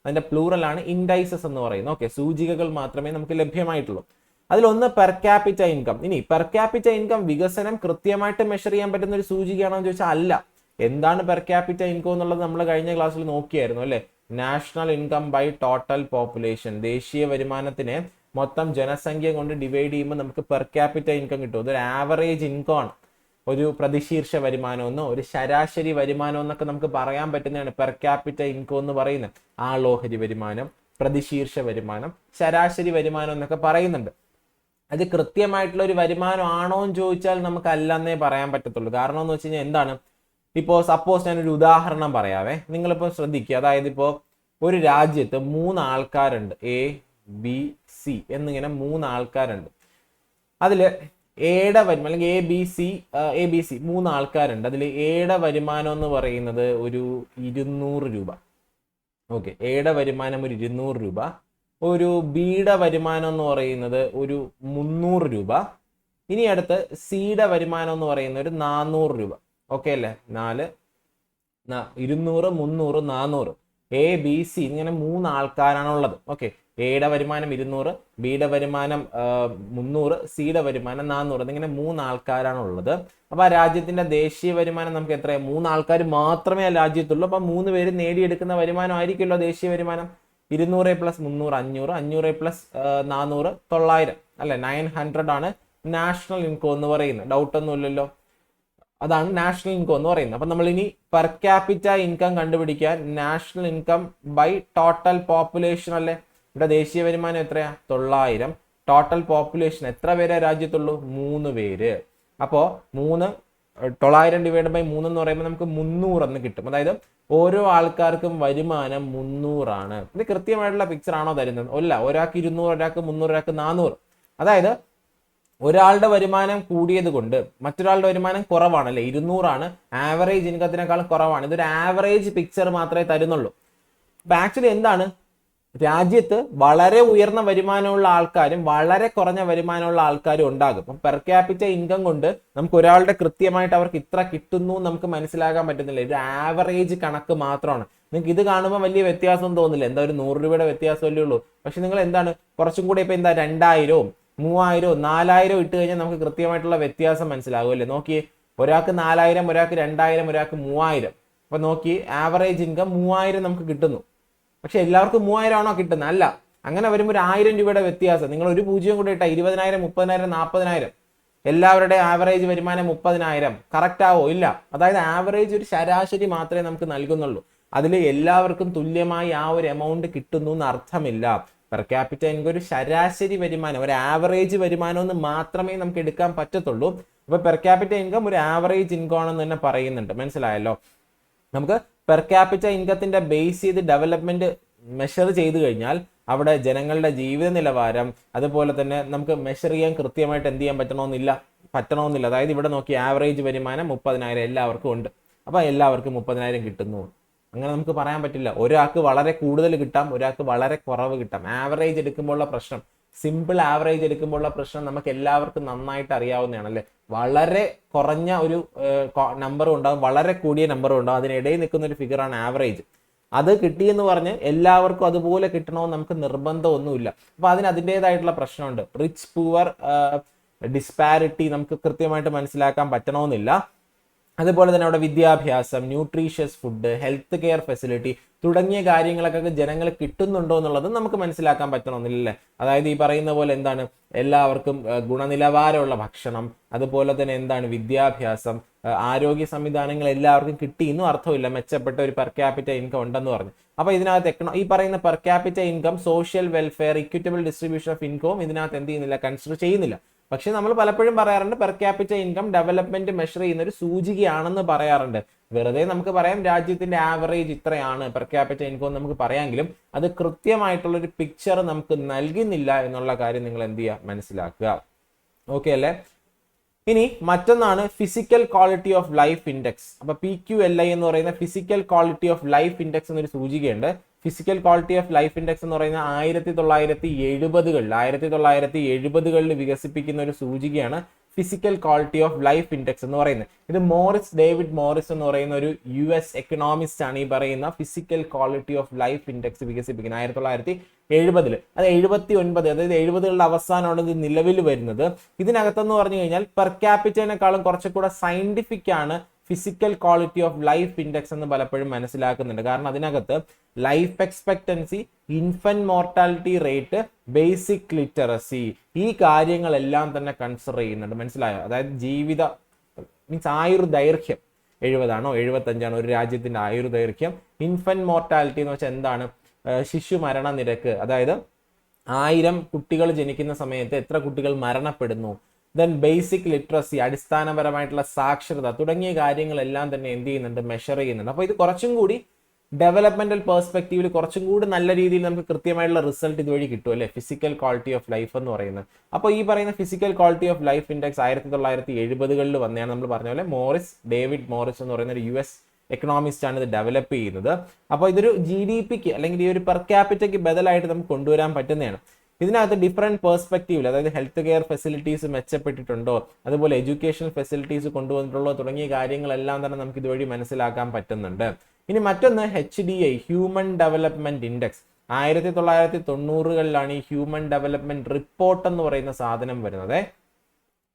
Speaker 1: അതിന്റെ പ്ലൂറൽ ആണ് ഇൻഡൈസസ് എന്ന് പറയുന്നത്. ഓക്കെ, സൂചികകൾ മാത്രമേ നമുക്ക് ലഭ്യമായിട്ടുള്ളൂ. അതിലൊന്ന് പെർ ക്യാപിറ്റ ഇൻകം. ഇനി പെർ ക്യാപിറ്റ ഇൻകം വികസനം കൃത്യമായിട്ട് മെഷർ ചെയ്യാൻ പറ്റുന്ന ഒരു സൂചികയാണോ എന്ന് ചോദിച്ചാൽ അല്ല. എന്താണ് പെർ ക്യാപിറ്റ ഇൻകം എന്നുള്ളത് നമ്മൾ കഴിഞ്ഞ ക്ലാസ്സിൽ നോക്കിയായിരുന്നു അല്ലെ. National income by total population, ദേശീയ വരുമാനത്തിനെ മൊത്തം ജനസംഖ്യ കൊണ്ട് ഡിവൈഡ് ചെയ്യുമ്പോൾ നമുക്ക് പെർ ക്യാപിറ്റ ഇൻകം കിട്ടും. അതൊരു ആവറേജ് ഇൻകം ആണ്. ഒരു പ്രതിശീർഷ വരുമാനമെന്നോ ഒരു ശരാശരി വരുമാനം എന്നൊക്കെ നമുക്ക് പറയാൻ പറ്റുന്നതാണ് പെർ ക്യാപിറ്റ ഇൻകം എന്ന് പറയുന്നത്. ആളോഹരി വരുമാനം, പ്രതിശീർഷ വരുമാനം, ശരാശരി വരുമാനം എന്നൊക്കെ പറയുന്നുണ്ട്. അത് കൃത്യമായിട്ടുള്ള ഒരു വരുമാനം ആണോ എന്ന് ചോദിച്ചാൽ നമുക്ക് അല്ലെന്നേ പറയാൻ പറ്റത്തുള്ളൂ. കാരണം എന്ന് വെച്ച് കഴിഞ്ഞാൽ എന്താണ്, ഇപ്പോൾ സപ്പോസ് ഞാനൊരു ഉദാഹരണം പറയാവേ, നിങ്ങളിപ്പോൾ ശ്രദ്ധിക്കുക. അതായത് ഇപ്പോൾ ഒരു രാജ്യത്ത് 3 ആൾക്കാരുണ്ട്, ABC എന്നിങ്ങനെ 3 ആൾക്കാരുണ്ട്. അതിൽ എയുടെ വരുമാനം അല്ലെങ്കിൽ ABC 3 ആൾക്കാരുണ്ട്. അതിൽ എയുടെ വരുമാനം എന്ന് പറയുന്നത് ഒരു 200 രൂപ. ഓക്കെ, എയുടെ വരുമാനം ഒരു 200 രൂപ. ഒരു ബിയുടെ വരുമാനം എന്ന് പറയുന്നത് ഒരു 300 രൂപ. ഇനി അടുത്ത് സിയുടെ വരുമാനം എന്ന് പറയുന്നത് ഒരു 400 രൂപ. ഓക്കെ അല്ലേ? 200, 300, 400. ABC ഇങ്ങനെ 3 ആൾക്കാരാണുള്ളത്. ഓക്കെ, എയുടെ വരുമാനം 200, ബിയുടെ വരുമാനം 300, സിയുടെ വരുമാനം 400. എന്നിങ്ങനെ 3 ആൾക്കാരാണുള്ളത്. അപ്പൊ ആ രാജ്യത്തിന്റെ ദേശീയ വരുമാനം നമുക്ക് എത്രയാണ്? 3 ആൾക്കാർ മാത്രമേ ആ രാജ്യത്തുള്ളൂ. അപ്പൊ 3 പേര് നേടിയെടുക്കുന്ന വരുമാനം ആയിരിക്കുമല്ലോ ദേശീയ വരുമാനം. 200 + 300 500, 500 + 400 900 അല്ലെ, 900 ആണ് നാഷണൽ ഇൻകം എന്ന് പറയുന്നത്. ഡൗട്ട് ഒന്നും ഇല്ലല്ലോ. അതാണ് നാഷണൽ ഇൻകം എന്ന് പറയുന്നത്. അപ്പൊ നമ്മൾ ഇനി പെർ ക്യാപിറ്റ ഇൻകം കണ്ടുപിടിക്കാൻ national income by total population അല്ലേ. ഇവിടെ ദേശീയ വരുമാനം എത്രയാ? 900. ടോട്ടൽ പോപ്പുലേഷൻ എത്ര പേരെ രാജ്യത്തുള്ളൂ? 3 പേര്. അപ്പോ 900 ഡിവൈഡ് ബൈ 3 എന്ന് പറയുമ്പോൾ നമുക്ക് 300 എന്ന് കിട്ടും. അതായത് ഓരോ ആൾക്കാർക്കും വരുമാനം 300 ആണ്. ഇത് കൃത്യമായിട്ടുള്ള പിക്ചർ ആണോ തരുന്നത്? അല്ല, ഒരാൾക്ക് 200, ഒരാൾക്ക് 300, ഒരാൾക്ക് 400. അതായത് ഒരാളുടെ വരുമാനം കൂടിയത് കൊണ്ട് മറ്റൊരാളുടെ വരുമാനം കുറവാണ് അല്ലെ. 200 ആണ്, ആവറേജ് ഇൻകത്തിനേക്കാളും കുറവാണ്. ഇതൊരു ആവറേജ് പിക്ചർ മാത്രമേ തരുന്നുള്ളൂ. അപ്പൊ ആക്ച്വലി എന്താണ്, രാജ്യത്ത് വളരെ ഉയർന്ന വരുമാനമുള്ള ആൾക്കാരും വളരെ കുറഞ്ഞ വരുമാനമുള്ള ആൾക്കാരും ഉണ്ടാകും. അപ്പം പെർ ക്യാപിറ്റ ഇൻകം കൊണ്ട് നമുക്ക് ഒരാളുടെ കൃത്യമായിട്ട് അവർക്ക് ഇത്ര കിട്ടുന്നു നമുക്ക് മനസ്സിലാക്കാൻ പറ്റുന്നില്ല. ഒരു ആവറേജ് കണക്ക് മാത്രമാണ്. നിങ്ങൾക്ക് ഇത് കാണുമ്പോൾ വലിയ വ്യത്യാസം തോന്നില്ല. എന്താ ഒരു 100 രൂപയുടെ വ്യത്യാസമല്ലേ ഉള്ളൂ. പക്ഷെ നിങ്ങൾ എന്താണ് കുറച്ചും കൂടെ ഇപ്പൊ എന്താ 2000, 3000, 4000 ഇട്ട് കഴിഞ്ഞാൽ നമുക്ക് കൃത്യമായിട്ടുള്ള വ്യത്യാസം മനസ്സിലാകും അല്ലേ. നോക്കിയേ, ഒരാൾക്ക് 4000, ഒരാൾക്ക് 2000, ഒരാൾക്ക് 3000. അപ്പൊ നോക്കി ആവറേജ് ഇൻകം 3000 നമുക്ക് കിട്ടുന്നു. പക്ഷെ എല്ലാവർക്കും 3000 ആണോ കിട്ടുന്നത്? അല്ല. അങ്ങനെ വരുമ്പോൾ ഒരു 1000 രൂപയുടെ വ്യത്യാസം. നിങ്ങൾ ഒരു 0 കൂടെ ഇട്ടാൽ 20,000, 30,000, 40,000. എല്ലാവരുടെയും ആവറേജ് വരുമാനം 30,000. കറക്റ്റ് ആവോ? ഇല്ല. അതായത് ആവറേജ് ഒരു ശരാശരി മാത്രമേ നമുക്ക് നൽകുന്നുള്ളൂ. അതിൽ എല്ലാവർക്കും തുല്യമായി ആ ഒരു എമൗണ്ട് കിട്ടുന്നു എന്ന് അർത്ഥമില്ല. പെർ ക്യാപിറ്റ ഇൻകം ഒരു ശരാശരി വരുമാനം, ഒരു ആവറേജ് വരുമാനം എന്ന് മാത്രമേ നമുക്ക് എടുക്കാൻ പറ്റത്തുള്ളൂ. അപ്പൊ പെർ ക്യാപിറ്റ ഇൻകം ഒരു ആവറേജ് ഇൻകം ആണെന്ന് തന്നെ പറയുന്നുണ്ട്. മനസ്സിലായല്ലോ? നമുക്ക് പെർ ക്യാപിറ്റ ഇൻകത്തിന്റെ ബേസ് ചെയ്ത് ഡെവലപ്മെന്റ് മെഷർ ചെയ്ത് കഴിഞ്ഞാൽ അവിടെ ജനങ്ങളുടെ ജീവിത നിലവാരം അതുപോലെ തന്നെ നമുക്ക് മെഷർ ചെയ്യാൻ കൃത്യമായിട്ട് എന്ത് ചെയ്യാൻ പറ്റണമെന്നില്ല. അതായത് ഇവിടെ നോക്കി ആവറേജ് വരുമാനം 30,000 എല്ലാവർക്കും ഉണ്ട്. അപ്പൊ എല്ലാവർക്കും 30,000 കിട്ടുന്നു അങ്ങനെ നമുക്ക് പറയാൻ പറ്റില്ല. ഒരാൾക്ക് വളരെ കൂടുതൽ കിട്ടാം, ഒരാൾക്ക് വളരെ കുറവ് കിട്ടാം. ആവറേജ് എടുക്കുമ്പോഴുള്ള പ്രശ്നം, സിമ്പിൾ ആവറേജ് എടുക്കുമ്പോഴുള്ള പ്രശ്നം നമുക്ക് എല്ലാവർക്കും നന്നായിട്ട് അറിയാവുന്നതാണ് അല്ലെ. വളരെ കുറഞ്ഞ ഒരു നമ്പറും ഉണ്ടാവും, വളരെ കൂടിയ നമ്പറും ഉണ്ടാവും. അതിനിടയിൽ നിൽക്കുന്ന ഒരു ഫിഗറാണ് ആവറേജ്. അത് കിട്ടിയെന്ന് പറഞ്ഞ് എല്ലാവർക്കും അതുപോലെ കിട്ടണമെന്ന് നമുക്ക് നിർബന്ധമൊന്നുമില്ല. അപ്പൊ അതിൻ്റെതായിട്ടുള്ള പ്രശ്നമുണ്ട്. റിച്ച് പുവർ ഡിസ്പാരിറ്റി നമുക്ക് കൃത്യമായിട്ട് മനസ്സിലാക്കാൻ പറ്റണമെന്നില്ല. അതുപോലെ തന്നെ അവിടെ വിദ്യാഭ്യാസം, nutritious food, health care facility തുടങ്ങിയ കാര്യങ്ങളൊക്കെ ജനങ്ങൾ കിട്ടുന്നുണ്ടോ എന്നുള്ളത് നമുക്ക് മനസ്സിലാക്കാൻ പറ്റണമെന്നില്ല. അതായത് ഈ പറയുന്ന പോലെ എന്താണ്, എല്ലാവർക്കും ഗുണനിലവാരമുള്ള ഭക്ഷണം, അതുപോലെ തന്നെ എന്താണ് വിദ്യാഭ്യാസം, ആരോഗ്യ സംവിധാനങ്ങൾ എല്ലാവർക്കും കിട്ടിയെന്നും അർത്ഥമില്ല. മെച്ചപ്പെട്ട ഒരു പെർ ക്യാപിറ്റ ഇൻകം ഉണ്ടെന്ന് പറഞ്ഞു. അപ്പൊ ഇതിനകത്ത് ഈ പറയുന്ന per capita income, social welfare, equitable distribution of ഇൻകവും ഇതിനകത്ത് എന്ത് ചെയ്യുന്നില്ല, കൺസിഡർ ചെയ്യുന്നില്ല. പക്ഷെ നമ്മൾ പലപ്പോഴും പറയാറുണ്ട് per capita income development measure ചെയ്യുന്ന ഒരു സൂചികയാണെന്ന് പറയാറുണ്ട്. വെറുതെ നമുക്ക് പറയാം രാജ്യത്തിന്റെ ആവറേജ് ഇത്രയാണ് പെർ ക്യാപിറ്റ ഇൻകം നമുക്ക് പറയാമെങ്കിലും അത് കൃത്യമായിട്ടുള്ള ഒരു പിക്ചർ നമുക്ക് നൽകുന്നില്ല എന്നുള്ള കാര്യം നിങ്ങൾ എന്ത് ചെയ്യുക, മനസ്സിലാക്കുക. ഓക്കെ അല്ലേ? ഇനി മറ്റൊന്നാണ് physical quality of life index. അപ്പൊ PQLI എന്ന് പറയുന്ന physical quality of life index എന്നൊരു സൂചികയുണ്ട്. Physical quality of life index എന്ന് പറയുന്ന 1970കളിൽ വികസിപ്പിക്കുന്ന ഒരു സൂചികയാണ് physical quality of life index എന്ന് പറയുന്നത്. ഇത് ഡേവിഡ് മോറിസ് എന്ന് പറയുന്ന ഒരു US എക്കണോമിസ്റ്റ് ആണ് ഈ പറയുന്ന physical quality of life index വികസിപ്പിക്കുന്നത് 1970. അത് 79, അതായത് 70കളുടെ അവസാനമാണ് ഇത് നിലവിൽ വരുന്നത്. ഇതിനകത്തെന്ന് പറഞ്ഞു കഴിഞ്ഞാൽ പെർ ക്യാപിറ്റലിനെക്കാളും കുറച്ചുകൂടെ സയന്റിഫിക് ആണ് physical quality of life index എന്ന് പലപ്പോഴും മനസ്സിലാക്കുന്നുണ്ട്. കാരണം അതിനകത്ത് life expectancy, infant mortality rate, basic literacy, ഈ കാര്യങ്ങളെല്ലാം തന്നെ കൺസിഡർ ചെയ്യുന്നുണ്ട്. മനസ്സിലായോ? അതായത് ജീവിത മീൻസ് ആയുർദൈർഘ്യം 70 75 ഒരു രാജ്യത്തിന്റെ ആയുർദൈർഘ്യം. ഇൻഫന്റ് മോർട്ടാലിറ്റി എന്ന് വെച്ചാൽ എന്താണ്? ശിശു മരണ നിരക്ക്, അതായത് 1000 കുട്ടികൾ ജനിക്കുന്ന സമയത്ത് എത്ര കുട്ടികൾ മരണപ്പെടുന്നു. ദെൻ ബേസിക് ലിറ്ററസി, അടിസ്ഥാനപരമായിട്ടുള്ള സാക്ഷരത തുടങ്ങിയ കാര്യങ്ങളെല്ലാം തന്നെ എന്ത് ചെയ്യുന്നുണ്ട്? മെഷർ ചെയ്യുന്നുണ്ട്. അപ്പോൾ ഇത് കുറച്ചും കൂടി ഡെവലപ്മെന്റൽ പെർസ്പെക്റ്റീവിൽ കുറച്ചും കൂടി നല്ല രീതിയിൽ നമുക്ക് കൃത്യമായിട്ടുള്ള റിസൾട്ട് ഇതുവഴി കിട്ടും അല്ലെ, ഫിസിക്കൽ ക്വാളിറ്റി ഓഫ് ലൈഫ് എന്ന് പറയുന്നത്. അപ്പോൾ ഈ പറയുന്ന physical quality of life index 1970കളിൽ വന്നതാണ്. നമ്മൾ പറഞ്ഞ പോലെ ഡേവിഡ് മോറിസ് എന്ന് പറയുന്ന ഒരു US എക്കണോമിസ്റ്റ് ആണ് ഇത് ഡെവലപ്പ് ചെയ്യുന്നത്. അപ്പോൾ ഇതൊരു GDPക്ക് അല്ലെങ്കിൽ ഈ ഒരു പെർ ക്യാപിറ്റയ്ക്ക് ബദലായിട്ട് നമുക്ക് കൊണ്ടുവരാൻ പറ്റുന്നതാണ്. ഇതിനകത്ത് ഡിഫറെന്റ് പെർസ്പെക്റ്റീവിൽ, അതായത് ഹെൽത്ത് കെയർ ഫെസിലിറ്റീസ് മെച്ചപ്പെട്ടിട്ടുണ്ടോ, അതുപോലെ എഡ്യൂക്കേഷൻ ഫെസിലിറ്റീസ് കൊണ്ടുവന്നിട്ടുള്ളോ തുടങ്ങിയ കാര്യങ്ങളെല്ലാം തന്നെ നമുക്ക് ഇതുവഴി മനസ്സിലാക്കാൻ പറ്റുന്നുണ്ട്. ഇനി മറ്റൊന്ന് HDI, ഹ്യൂമൻ ഡെവലപ്മെന്റ് ഇൻഡെക്സ്. 1990കളിലാണ് ഈ ഹ്യൂമൻ ഡെവലപ്മെന്റ് റിപ്പോർട്ട് എന്ന് പറയുന്ന സാധനം വരുന്നത്.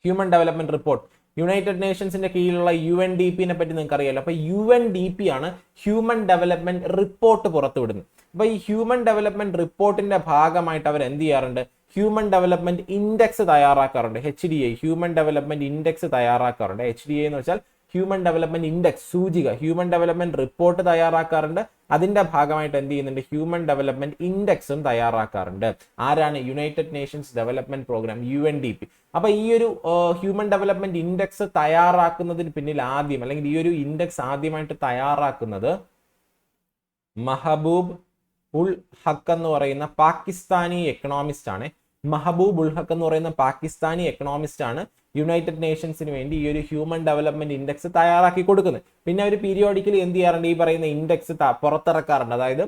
Speaker 1: ഹ്യൂമൻ ഡെവലപ്മെന്റ് റിപ്പോർട്ട് യുണൈറ്റഡ് നേഷൻസിന്റെ കീഴിലുള്ള UNDP-നെ പറ്റി നിങ്ങൾക്ക് അറിയാലോ. അപ്പൊ UNDP ആണ് ഹ്യൂമൻ ഡെവലപ്മെന്റ് റിപ്പോർട്ട് പുറത്തുവിടുന്നത്. അപ്പൊ ഈ ഹ്യൂമൻ ഡെവലപ്മെന്റ് റിപ്പോർട്ടിന്റെ ഭാഗമായിട്ട് അവർ എന്ത് ചെയ്യാറുണ്ട്? ഹ്യൂമൻ ഡെവലപ്മെന്റ് ഇൻഡെക്സ് തയ്യാറാക്കാറുണ്ട്. HDI, ഹ്യൂമൻ ഡെവലപ്മെന്റ് ഇൻഡെക്സ് തയ്യാറാക്കാറുണ്ട്. HDI എന്ന് വെച്ചാൽ ഹ്യൂമൻ ഡെവലപ്മെന്റ് ഇൻഡെക്സ് സൂചിക. ഹ്യൂമൻ ഡെവലപ്മെന്റ് റിപ്പോർട്ട് തയ്യാറാക്കാറുണ്ട്. അതിന്റെ ഭാഗമായിട്ട് എന്ത് ചെയ്യുന്നുണ്ട്? ഹ്യൂമൻ ഡെവലപ്മെന്റ് ഇൻഡെക്സും തയ്യാറാക്കാറുണ്ട്. ആരാണ്? United Nations development programme, UNDP. അപ്പൊ ഈ ഒരു ഹ്യൂമൻ ഡെവലപ്മെന്റ് ഇൻഡെക്സ് തയ്യാറാക്കുന്നതിന് പിന്നിൽ ആദ്യം, അല്ലെങ്കിൽ ഈ ഒരു ഇൻഡെക്സ് ആദ്യമായിട്ട് തയ്യാറാക്കുന്നത് മഹബൂബ് ഉൽ ഹക്ക് എന്ന് പറയുന്ന പാകിസ്ഥാനി എക്കണോമിസ്റ്റ് ആണ്. മഹബൂബ് ഉൽ ഹക്ക് എന്ന് പറയുന്ന പാകിസ്ഥാനി എക്കണോമിസ്റ്റ് ആണ് യുണൈറ്റഡ് നേഷൻസിന് വേണ്ടി ഈ ഒരു ഹ്യൂമൻ ഡെവലപ്മെന്റ് ഇൻഡെക്സ് തയ്യാറാക്കി കൊടുക്കുന്നത്. പിന്നെ അവർ പീരിയോഡിക്കലി എന്ത് ചെയ്യാറുണ്ട്? ഈ പറയുന്ന ഇൻഡെക്സ് പുറത്തിറക്കാറുണ്ട്. അതായത്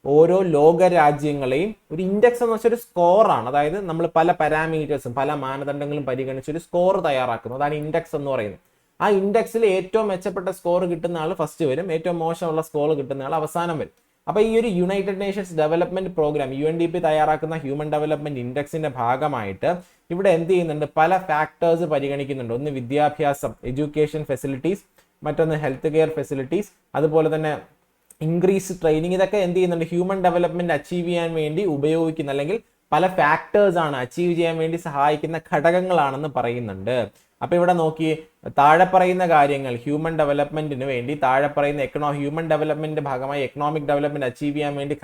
Speaker 1: ഓരോ ലോക രാജ്യങ്ങളെയും ഒരു ഇൻഡെക്സ് എന്ന് വെച്ചാൽ ഒരു സ്കോറാണ്. അതായത് നമ്മൾ പല പാരാമീറ്റേഴ്സും പല മാനദണ്ഡങ്ങളും പരിഗണിച്ച് ഒരു സ്കോർ തയ്യാറാക്കുന്നു. അതാണ് ഇൻഡെക്സ് എന്ന് പറയുന്നത്. ആ ഇൻഡെക്സിൽ ഏറ്റവും മെച്ചപ്പെട്ട സ്കോർ കിട്ടുന്ന ആൾ ഫസ്റ്റ് വരും, ഏറ്റവും മോശമുള്ള സ്കോർ കിട്ടുന്ന ആൾ അവസാനം വരും. അപ്പൊ ഈ ഒരു United Nations development programme UNDP തയ്യാറാക്കുന്ന ഹ്യൂമൻ ഡെവലപ്മെന്റ് ഇൻഡെക്സിന്റെ ഭാഗമായിട്ട് ഇവിടെ എന്ത് ചെയ്യുന്നുണ്ട്? പല ഫാക്ടേഴ്സ് പരിഗണിക്കുന്നുണ്ട്. ഒന്ന് വിദ്യാഭ്യാസം, എഡ്യൂക്കേഷൻ ഫെസിലിറ്റീസ്, മറ്റൊന്ന് ഹെൽത്ത് കെയർ ഫെസിലിറ്റീസ്, അതുപോലെ തന്നെ ഇൻക്രീസ് ട്രെയിനിങ്. ഇതൊക്കെ എന്ത് ചെയ്യുന്നുണ്ട്? ഹ്യൂമൻ ഡെവലപ്മെന്റ് അച്ചീവ് ചെയ്യാൻ വേണ്ടി ഉപയോഗിക്കുന്ന, അല്ലെങ്കിൽ പല ഫാക്ടേഴ്സ് ആണ് അച്ചീവ് ചെയ്യാൻ വേണ്ടി സഹായിക്കുന്ന ഘടകങ്ങളാണെന്ന് പറയുന്നുണ്ട്. അപ്പൊ ഇവിടെ നോക്കി, താഴെ പറയുന്ന കാര്യങ്ങൾ ഹ്യൂമൻ ഡെവലപ്മെന്റിന് വേണ്ടി താഴെ പറയുന്ന ഹ്യൂമൻ ഡെവലപ്മെന്റിന്റെ ഭാഗമായി എക്കണോമിക് ഡെവലപ്മെന്റ് അച്ചീവ് ചെയ്യാൻ വേണ്ടി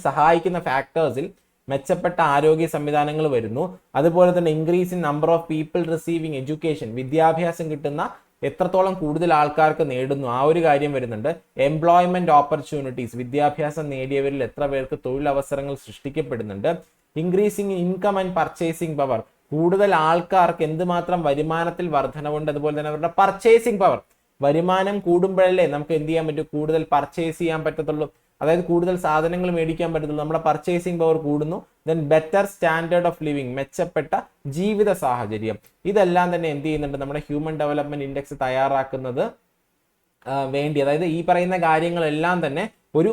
Speaker 1: സഹായിക്കുന്ന ഫാക്ടേഴ്സിൽ മെച്ചപ്പെട്ട ആരോഗ്യ സംവിധാനങ്ങൾ വരുന്നു. അതുപോലെ തന്നെ increase in number of people receiving education, വിദ്യാഭ്യാസം കിട്ടുന്ന എത്രത്തോളം കൂടുതൽ ആൾക്കാർക്ക് നേടുന്നു, ആ ഒരു കാര്യം വരുന്നുണ്ട്. എംപ്ലോയ്മെന്റ് ഓപ്പർച്യൂണിറ്റീസ്, വിദ്യാഭ്യാസം നേടിയവരിൽ എത്ര പേർക്ക് തൊഴിലവസരങ്ങൾ സൃഷ്ടിക്കപ്പെടുന്നുണ്ട്. Increasing income and purchasing power, കൂടുതൽ ആൾക്കാർക്ക് എന്തുമാത്രം വരുമാനത്തിൽ വർധനവുണ്ട്. അതുപോലെ തന്നെ അവരുടെ പർച്ചേസിംഗ് പവർ, വരുമാനം കൂടുമ്പോഴല്ലേ നമുക്ക് എന്ത് ചെയ്യാൻ പറ്റും? കൂടുതൽ പർച്ചേസ് ചെയ്യാൻ പറ്റത്തുള്ളൂ. അതായത് കൂടുതൽ സാധനങ്ങൾ മേടിക്കാൻ പറ്റത്തുള്ളൂ. നമ്മുടെ പർച്ചേസിംഗ് പവർ കൂടുന്നു. Then better standard of living, മെച്ചപ്പെട്ട ജീവിത സാഹചര്യം. ഇതെല്ലാം തന്നെ എന്ത് ചെയ്യുന്നുണ്ട്? നമ്മുടെ ഹ്യൂമൻ ഡെവലപ്മെന്റ് ഇൻഡെക്സ് തയ്യാറാക്കുന്നത് വേണ്ടി, അതായത് ഈ പറയുന്ന കാര്യങ്ങളെല്ലാം തന്നെ ഒരു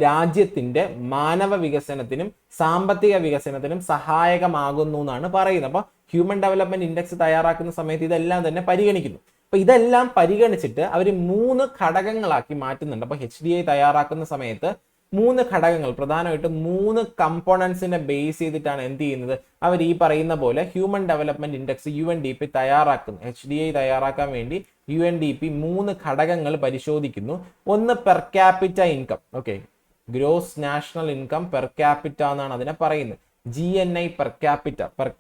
Speaker 1: രാജ്യത്തിന്റെ മാനവ വികസനത്തിനും സാമ്പത്തിക വികസനത്തിനും സഹായകമാകുന്നു എന്നാണ് പറയുന്നത്. അപ്പൊ ഹ്യൂമൻ ഡെവലപ്മെന്റ് ഇൻഡെക്സ് തയ്യാറാക്കുന്ന സമയത്ത് ഇതെല്ലാം തന്നെ പരിഗണിക്കുന്നു. അപ്പൊ ഇതെല്ലാം പരിഗണിച്ചിട്ട് അവർ 3 ഘടകങ്ങളാക്കി മാറ്റുന്നുണ്ട്. അപ്പൊ HDI തയ്യാറാക്കുന്ന സമയത്ത് 3 ഘടകങ്ങൾ, പ്രധാനമായിട്ടും 3 കമ്പോണൻസിനെ ബേസ് ചെയ്തിട്ടാണ് എന്ത് ചെയ്യുന്നത്? അവർ ഈ പറയുന്ന പോലെ ഹ്യൂമൻ ഡെവലപ്മെന്റ് ഇൻഡെക്സ് UNDP തയ്യാറാക്കുന്നു. HDI തയ്യാറാക്കാൻ വേണ്ടി UNDP 3 ഘടകങ്ങൾ പരിശോധിക്കുന്നു. ഒന്ന് per capita income, okay, gross national income per capita എന്നാണ് അതിനെ പറയുന്നത്. GNI പെർ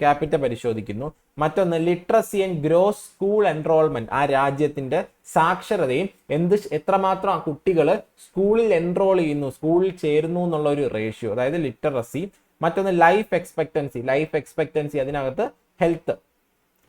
Speaker 1: ക്യാപിറ്റ പരിശോധിക്കുന്നു. മറ്റൊന്ന് literacy and gross school enrolment, ആ രാജ്യത്തിന്റെ സാക്ഷരതയും എത്രമാത്രം ആ കുട്ടികൾ സ്കൂളിൽ എൻറോൾ ചെയ്യുന്നു, സ്കൂളിൽ ചേരുന്നു എന്നുള്ള ഒരു റേഷ്യോ, അതായത് ലിറ്ററസി. മറ്റൊന്ന് ലൈഫ് എക്സ്പെക്ടൻസി അതിനകത്ത്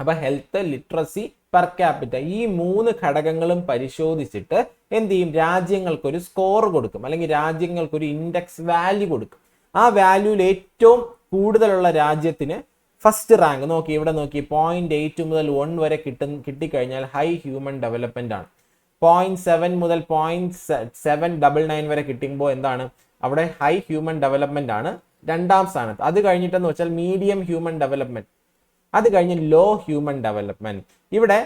Speaker 1: അപ്പൊ ഹെൽത്ത്, ലിറ്ററസി, പെർ ക്യാപിറ്റ ഈ 3 ഘടകങ്ങളും പരിശോധിച്ചിട്ട് എന്ത് ചെയ്യും, രാജ്യങ്ങൾക്കൊരു സ്കോർ കൊടുക്കും, അല്ലെങ്കിൽ രാജ്യങ്ങൾക്കൊരു ഇൻഡെക്സ് വാല്യൂ കൊടുക്കും. ആ വാല്യൂയിൽ ഏറ്റവും കൂടുതലുള്ള രാജ്യത്തിന് ഫസ്റ്റ് റാങ്ക് നോക്കി, ഇവിടെ നോക്കി 0.8 മുതൽ 1 വരെ കിട്ടിക്കഴിഞ്ഞാൽ ഹൈ ഹ്യൂമൻ ഡെവലപ്മെന്റ് ആണ്. 0.7 മുതൽ 0.799 വരെ കിട്ടുമ്പോൾ എന്താണ്, അവിടെ ഹൈ ഹ്യൂമൻ ഡെവലപ്മെന്റ് ആണ് രണ്ടാം സ്ഥാനത്ത്. അത് കഴിഞ്ഞിട്ടെന്ന് വെച്ചാൽ മീഡിയം ഹ്യൂമൻ ഡെവലപ്മെന്റ്, അത് കഴിഞ്ഞ് ലോ ഹ്യൂമൻ ഡെവലപ്മെന്റ്. ഇവിടെ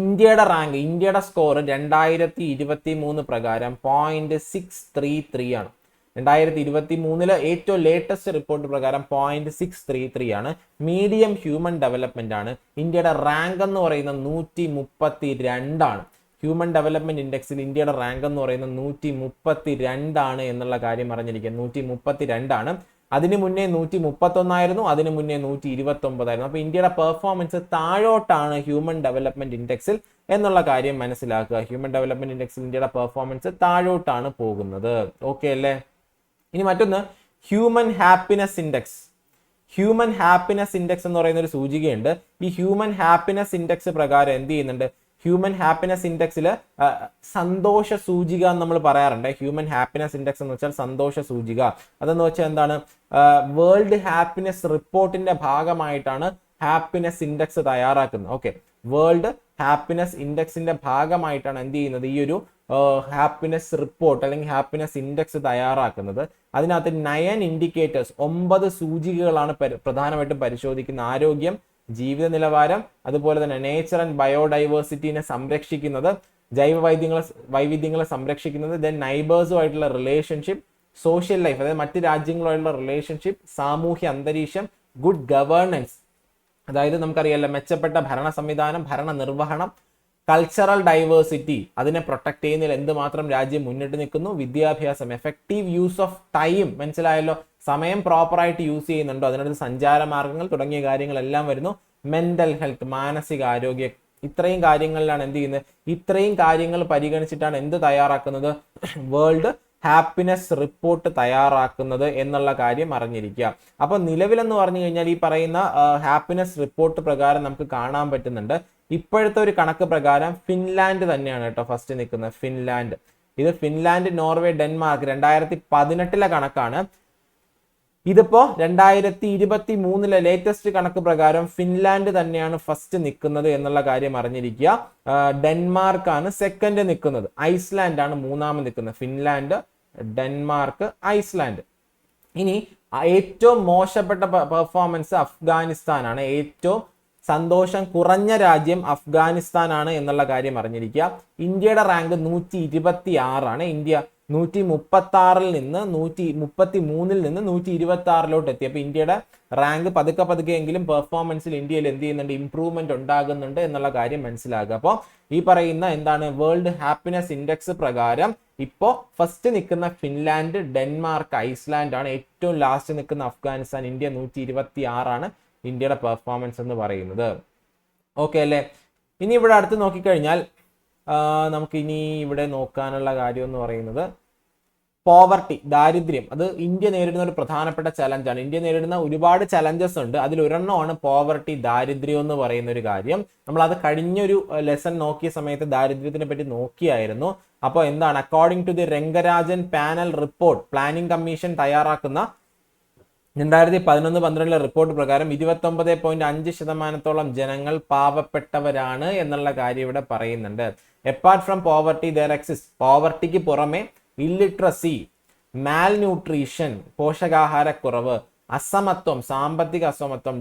Speaker 1: ഇന്ത്യയുടെ റാങ്ക്, ഇന്ത്യയുടെ സ്കോർ 2023 പ്രകാരം 0.633 ആണ്. 2023 ഏറ്റവും ലേറ്റസ്റ്റ് റിപ്പോർട്ട് പ്രകാരം 0.633 ആണ്. മീഡിയം ഹ്യൂമൻ ഡെവലപ്മെന്റ് ആണ്. ഇന്ത്യയുടെ റാങ്ക് എന്ന് പറയുന്നത് 132 ആണ്. ഹ്യൂമൻ ഡെവലപ്മെന്റ് ഇൻഡെക്സിൽ ഇന്ത്യയുടെ റാങ്ക് എന്ന് പറയുന്നത് 132 ആണ് എന്നുള്ള കാര്യം അറിഞ്ഞിരിക്കുക. 132 ആണ്. അതിന് മുന്നേ 131 ആയിരുന്നു, അതിന് മുന്നേ 129 ആയിരുന്നു. അപ്പൊ ഇന്ത്യയുടെ പെർഫോമൻസ് താഴോട്ടാണ് ഹ്യൂമൻ ഡെവലപ്മെന്റ് ഇൻഡെക്സിൽ എന്നുള്ള കാര്യം മനസ്സിലാക്കുക. ഹ്യൂമൻ ഡെവലപ്മെന്റ് ഇൻഡെക്സിൽ ഇന്ത്യയുടെ പെർഫോമൻസ് താഴോട്ടാണ് പോകുന്നത്. ഓക്കെ അല്ലേ? ഇനി മറ്റൊന്ന് human happiness index. Human happiness index എന്ന് പറയുന്ന ഒരു സൂചികയുണ്ട്. ഈ ഹ്യൂമൻ ഹാപ്പിനെസ് ഇൻഡെക്സ് പ്രകാരം എന്ത് ചെയ്യുന്നുണ്ട്, ഹ്യൂമൻ ഹാപ്പിനെസ് ഇൻഡെക്സിൽ സന്തോഷ സൂചിക എന്ന് നമ്മൾ പറയാറുണ്ട്. ഹ്യൂമൻ ഹാപ്പിനെസ് ഇൻഡെക്സ് എന്ന് വെച്ചാൽ സന്തോഷ സൂചിക. അതെന്ന് വെച്ചാൽ എന്താണ്, വേൾഡ് ഹാപ്പിനെസ് റിപ്പോർട്ടിന്റെ ഭാഗമായിട്ടാണ് ഹാപ്പിനെസ് ഇൻഡെക്സ് തയ്യാറാക്കുന്നത്. ഓക്കെ, വേൾഡ് ഹാപ്പിനെസ് ഇൻഡെക്സിന്റെ ഭാഗമായിട്ടാണ് എന്ത് ചെയ്യുന്നത്, ഈ ഒരു ഹാപ്പിനെസ് റിപ്പോർട്ട് അല്ലെങ്കിൽ ഹാപ്പിനെസ് ഇൻഡെക്സ് തയ്യാറാക്കുന്നത്. അതിനകത്ത് 9 ഇൻഡിക്കേറ്റേഴ്സ്, 9 സൂചികകളാണ് പ്രധാനമായിട്ടും പരിശോധിക്കുന്നത്. ആരോഗ്യം, ജീവിത നിലവാരം, അതുപോലെ തന്നെ നേച്ചർ ആൻഡ് ബയോഡൈവേഴ്സിറ്റിനെ സംരക്ഷിക്കുന്നത്, ജൈവ വൈവിധ്യങ്ങളെ സംരക്ഷിക്കുന്നത്, ദെൻ നൈബേഴ്സുമായിട്ടുള്ള റിലേഷൻഷിപ്പ്, സോഷ്യൽ ലൈഫ്, അതായത് മറ്റ് രാജ്യങ്ങളുമായിട്ടുള്ള റിലേഷൻഷിപ്പ്, സാമൂഹ്യ അന്തരീക്ഷം, ഗുഡ് ഗവേണൻസ്, അതായത് നമുക്കറിയാലോ മെച്ചപ്പെട്ട ഭരണ സംവിധാനം, ഭരണ നിർവഹണം, കൾച്ചറൽ ഡൈവേഴ്സിറ്റി, അതിനെ പ്രൊട്ടക്ട് ചെയ്യുന്നതിൽ എന്തുമാത്രം രാജ്യം മുന്നിട്ട് നിൽക്കുന്നു, വിദ്യാഭ്യാസം, എഫക്റ്റീവ് യൂസ് ഓഫ് ടൈം, മനസ്സിലായല്ലോ, സമയം പ്രോപ്പറായിട്ട് യൂസ് ചെയ്യുന്നുണ്ടോ, അതിനടുത്ത് സഞ്ചാര മാർഗങ്ങൾ തുടങ്ങിയ കാര്യങ്ങളെല്ലാം വരുന്നു. മെന്റൽ ഹെൽത്ത്, മാനസിക ആരോഗ്യം, ഇത്രയും കാര്യങ്ങളിലാണ് എന്ത് ചെയ്യുന്നത്, ഇത്രയും കാര്യങ്ങൾ പരിഗണിച്ചിട്ടാണ് എന്ത് തയ്യാറാക്കുന്നത്, വേൾഡ് ഹാപ്പിനെസ് റിപ്പോർട്ട് തയ്യാറാക്കുന്നത് എന്നുള്ള കാര്യം അറിഞ്ഞിരിക്കുക. അപ്പൊ നിലവിലെന്ന് പറഞ്ഞു കഴിഞ്ഞാൽ ഈ പറയുന്ന ഹാപ്പിനെസ് റിപ്പോർട്ട് പ്രകാരം നമുക്ക് കാണാൻ പറ്റുന്നുണ്ട്, ഇപ്പോഴത്തെ ഒരു കണക്ക് പ്രകാരം ഫിൻലാൻഡ് തന്നെയാണ് കേട്ടോ ഫസ്റ്റ് നിൽക്കുന്നത്. ഫിൻലാൻഡ്, ഇത് ഫിൻലാൻഡ്, നോർവേ, ഡെൻമാർക്ക് 2018 കണക്കാണ്. ഇതിപ്പോ 2023 ലേറ്റസ്റ്റ് കണക്ക് പ്രകാരം ഫിൻലാൻഡ് തന്നെയാണ് ഫസ്റ്റ് നിൽക്കുന്നത് എന്നുള്ള കാര്യം അറിഞ്ഞിരിക്കുക. ഡെൻമാർക്കാണ് സെക്കൻഡ് നിൽക്കുന്നത്, ഐസ്ലാൻഡ് ആണ് മൂന്നാമത് നിൽക്കുന്നത്. Finland, Denmark, Iceland. ഇനി ഏറ്റവും മോശപ്പെട്ട പെർഫോമൻസ് അഫ്ഗാനിസ്ഥാനാണ്. ഏറ്റവും സന്തോഷം കുറഞ്ഞ രാജ്യം അഫ്ഗാനിസ്ഥാനാണ് എന്നുള്ള കാര്യം അറിഞ്ഞിരിക്കുക. ഇന്ത്യയുടെ റാങ്ക് 126 ആണ്. ഇന്ത്യ 136 നിന്ന് 133 നിന്ന് 126 എത്തി. അപ്പൊ ഇന്ത്യയുടെ റാങ്ക് പതുക്കെ എങ്കിലും പെർഫോമൻസിൽ ഇന്ത്യയിൽ എന്ത് ചെയ്യുന്നുണ്ട്, ഇംപ്രൂവ്മെന്റ് ഉണ്ടാകുന്നുണ്ട് എന്നുള്ള കാര്യം മനസ്സിലാക്കുക. അപ്പോൾ ഈ പറയുന്ന എന്താണ്, വേൾഡ് ഹാപ്പിനെസ് ഇൻഡെക്സ് പ്രകാരം ഇപ്പോ ഫസ്റ്റ് നിൽക്കുന്ന ഫിൻലാൻഡ്, ഡെൻമാർക്ക്, ഐസ്ലാൻഡ് ആണ്. ഏറ്റവും ലാസ്റ്റ് നിൽക്കുന്ന അഫ്ഗാനിസ്ഥാൻ. ഇന്ത്യ 126 ആണ് ഇന്ത്യയുടെ പെർഫോമൻസ് എന്ന് പറയുന്നത്. ഓക്കെ അല്ലേ? ഇനി ഇവിടെ അടുത്ത് നോക്കിക്കഴിഞ്ഞാൽ നമുക്ക് ഇനി ഇവിടെ നോക്കാനുള്ള കാര്യം എന്ന് പറയുന്നത് പോവർട്ടി, ദാരിദ്ര്യം. അത് ഇന്ത്യ നേരിടുന്ന ഒരു പ്രധാനപ്പെട്ട ചലഞ്ചാണ്. ഇന്ത്യ നേരിടുന്ന ഒരുപാട് ചലഞ്ചസ് ഉണ്ട്, അതിലൊരെണ്ണമാണ് പോവർട്ടി, ദാരിദ്ര്യം എന്ന് പറയുന്ന ഒരു കാര്യം. നമ്മൾ അത് കഴിഞ്ഞൊരു ലെസൺ നോക്കിയ സമയത്ത് ദാരിദ്ര്യത്തിനെ പറ്റി നോക്കിയായിരുന്നു. അപ്പോൾ എന്താണ്, according to the Rangarajan panel report, planning commission തയ്യാറാക്കുന്ന 2011-12 റിപ്പോർട്ട് പ്രകാരം 29.5% ജനങ്ങൾ പാവപ്പെട്ടവരാണ് എന്നുള്ള കാര്യം ഇവിടെ പറയുന്നുണ്ട്. Apart from poverty there exist, പോവർട്ടിക്ക് പുറമെ ഇല്ലിട്രസി, മാൽ ന്യൂട്രീഷൻ, പോഷകാഹാരക്കുറവ്, അസമത്വം, സാമ്പത്തിക അസമത്വം,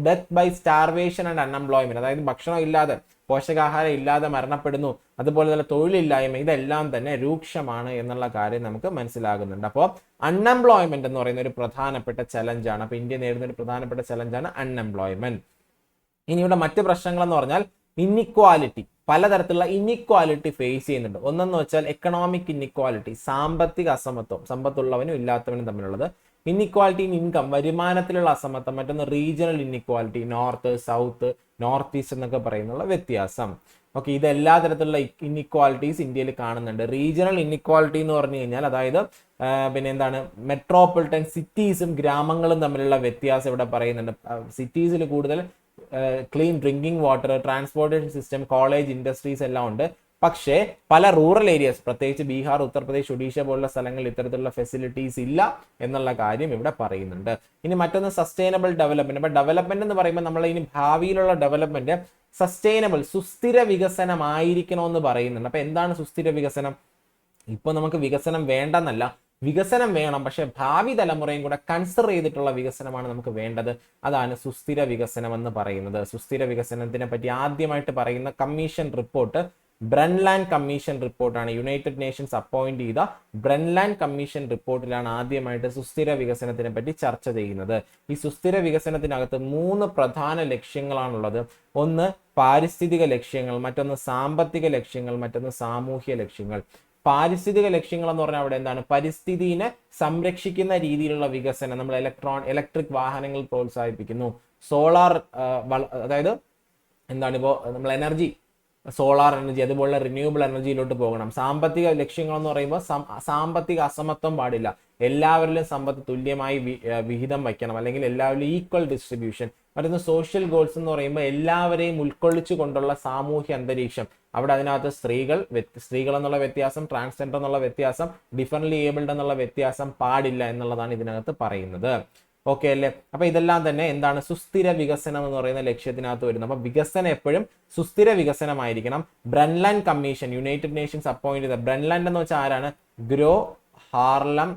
Speaker 1: death by starvation and unemployment, അതായത് ഭക്ഷണം ഇല്ലാതെ, പോഷകാഹാരം ഇല്ലാതെ മരണപ്പെടുന്നു, അതുപോലെ തന്നെ തൊഴിലില്ലായ്മ, ഇതെല്ലാം തന്നെ രൂക്ഷമാണ് എന്നുള്ള കാര്യം നമുക്ക് മനസ്സിലാകുന്നുണ്ട്. അപ്പോൾ അൺഎംപ്ലോയ്മെന്റ് എന്ന് പറയുന്ന ഒരു പ്രധാനപ്പെട്ട ചലഞ്ചാണ്. അപ്പൊ ഇന്ത്യ നേരിടുന്ന ഒരു പ്രധാനപ്പെട്ട ചലഞ്ചാണ് അൺഎംപ്ലോയ്മെന്റ്. ഇനി ഇവിടെ മറ്റ് പ്രശ്നങ്ങൾ എന്ന് പറഞ്ഞാൽ ഇന്നിക്വാലിറ്റി, പലതരത്തിലുള്ള ഇന്നിക്വാലിറ്റി ഫേസ് ചെയ്യുന്നുണ്ട്. ഒന്നെന്ന് വെച്ചാൽ എക്കണോമിക് ഇന്നിക്വാലിറ്റി, സാമ്പത്തിക അസമത്വം, സമ്പത്തുള്ളവനും ഇല്ലാത്തവനും തമ്മിലുള്ളത്. ഇന്നിക്വാലിറ്റി ഇൻ ഇൻകം, വരുമാനത്തിലുള്ള അസമത്വം. മറ്റൊന്ന് regional inequality, north, south, north east എന്നൊക്കെ പറയുന്നുള്ള വ്യത്യാസം. ഓക്കെ, ഇത് എല്ലാ തരത്തിലുള്ള ഇന്നിക്വാലിറ്റീസ് ഇന്ത്യയിൽ കാണുന്നുണ്ട്. റീജിയണൽ ഇന്നിക്വാലിറ്റി എന്ന് പറഞ്ഞു കഴിഞ്ഞാൽ അതായത് പിന്നെ എന്താണ്, മെട്രോപൊളിറ്റൻ സിറ്റീസും ഗ്രാമങ്ങളും തമ്മിലുള്ള വ്യത്യാസം ഇവിടെ പറയുന്നുണ്ട്. സിറ്റീസിൽ കൂടുതൽ clean drinking water, transportation system, college, industries എല്ലാം ഉണ്ട്. പക്ഷേ പല റൂറൽ ഏരിയസ്, പ്രത്യേകിച്ച് ബീഹാർ, ഉത്തർപ്രദേശ്, ഒഡീഷ പോലുള്ള സ്ഥലങ്ങളിൽ ഇത്തരത്തിലുള്ള ഫെസിലിറ്റീസ് ഇല്ല എന്നുള്ള കാര്യം ഇവിടെ പറയുന്നുണ്ട്. ഇനി മറ്റൊന്ന് സസ്റ്റൈനബിൾ ഡെവലപ്മെന്റ്. അപ്പൊ ഡെവലപ്മെന്റ് എന്ന് പറയുമ്പോൾ നമ്മൾ ഇനി ഭാവിയിലുള്ള ഡെവലപ്മെന്റ് സസ്റ്റൈനബിൾ, സുസ്ഥിര വികസനമായിരിക്കണമെന്ന് പറയുന്നുണ്ട്. അപ്പൊ എന്താണ് സുസ്ഥിര വികസനം? ഇപ്പൊ നമുക്ക് വികസനം വേണ്ടെന്നല്ല, വികസനം വേണം, പക്ഷെ ഭാവി തലമുറയും കൂടെ കൺസിഡർ ചെയ്തിട്ടുള്ള വികസനമാണ് നമുക്ക് വേണ്ടത്. അതാണ് സുസ്ഥിര വികസനം എന്ന് പറയുന്നത്. സുസ്ഥിര വികസനത്തിനെ പറ്റി ആദ്യമായിട്ട് പറയുന്ന കമ്മീഷൻ റിപ്പോർട്ട് ബ്രൺലാൻഡ് കമ്മീഷൻ റിപ്പോർട്ടാണ്. യുണൈറ്റഡ് നേഷൻസ് അപ്പോയിന്റ് ചെയ്ത ബ്രൺലാൻഡ് കമ്മീഷൻ റിപ്പോർട്ടിലാണ് ആദ്യമായിട്ട് സുസ്ഥിര വികസനത്തിനെ പറ്റി ചർച്ച ചെയ്യുന്നത്. ഈ സുസ്ഥിര വികസനത്തിനകത്ത് 3 പ്രധാന ലക്ഷ്യങ്ങളാണുള്ളത്. ഒന്ന് പാരിസ്ഥിതിക ലക്ഷ്യങ്ങൾ, മറ്റൊന്ന് സാമ്പത്തിക ലക്ഷ്യങ്ങൾ, മറ്റൊന്ന് സാമൂഹ്യ ലക്ഷ്യങ്ങൾ. പാരിസ്ഥിതിക ലക്ഷ്യങ്ങൾ എന്ന് പറഞ്ഞാൽ അവിടെ എന്താണ്? പരിസ്ഥിതിയെ സംരക്ഷിക്കുന്ന രീതിയിലുള്ള വികസനം. നമ്മൾ ഇലക്ട്രിക് വാഹനങ്ങൾ പ്രോത്സാഹിപ്പിക്കുന്നു. സോളാർ, അതായത് എന്താണ്, ഇപ്പോൾ നമ്മൾ എനർജി, സോളാർ എനർജി, അതുപോലെ റിന്യൂവബിൾ എനർജിയിലോട്ട് പോകണം. സാമ്പത്തിക ലക്ഷ്യങ്ങൾ എന്ന് പറയുമ്പോൾ സാമ്പത്തിക അസമത്വം പാടില്ല. എല്ലാവരിലും സമ്പത്ത് തുല്യമായി വിഹിതം വയ്ക്കണം, അല്ലെങ്കിൽ എല്ലാവരിലും ഈക്വൽ ഡിസ്ട്രിബ്യൂഷൻ. മറ്റൊന്ന് സോഷ്യൽ ഗോൾസ് എന്ന് പറയുമ്പോൾ എല്ലാവരെയും ഉൾക്കൊള്ളിച്ചു കൊണ്ടുള്ള സാമൂഹ്യ അന്തരീക്ഷം. അവിടെ അതിനകത്ത് സ്ത്രീകൾ എന്നുള്ള വ്യത്യാസം, ട്രാൻസ്ജെൻഡർ എന്നുള്ള വ്യത്യാസം, ഡിഫറൻറ്റ്ലി ഏബിൾഡ് എന്നുള്ള വ്യത്യാസം പാടില്ല എന്നുള്ളതാണ് ഇതിനകത്ത് പറയുന്നത്. ഓക്കെ അല്ലേ? അപ്പൊ ഇതെല്ലാം തന്നെ എന്താണ്? സുസ്ഥിര വികസനം എന്ന് പറയുന്ന ലക്ഷ്യത്തിനകത്ത് വരുന്നത്. അപ്പൊ വികസനം എപ്പോഴും സുസ്ഥിര വികസനമായിരിക്കണം. Brundtland commission, united nations appoint ചെയ്ത, ബ്രൺലാൻഡ് എന്ന് വെച്ചാൽ ആരാണ്? ഗ്രോ ഹാർലം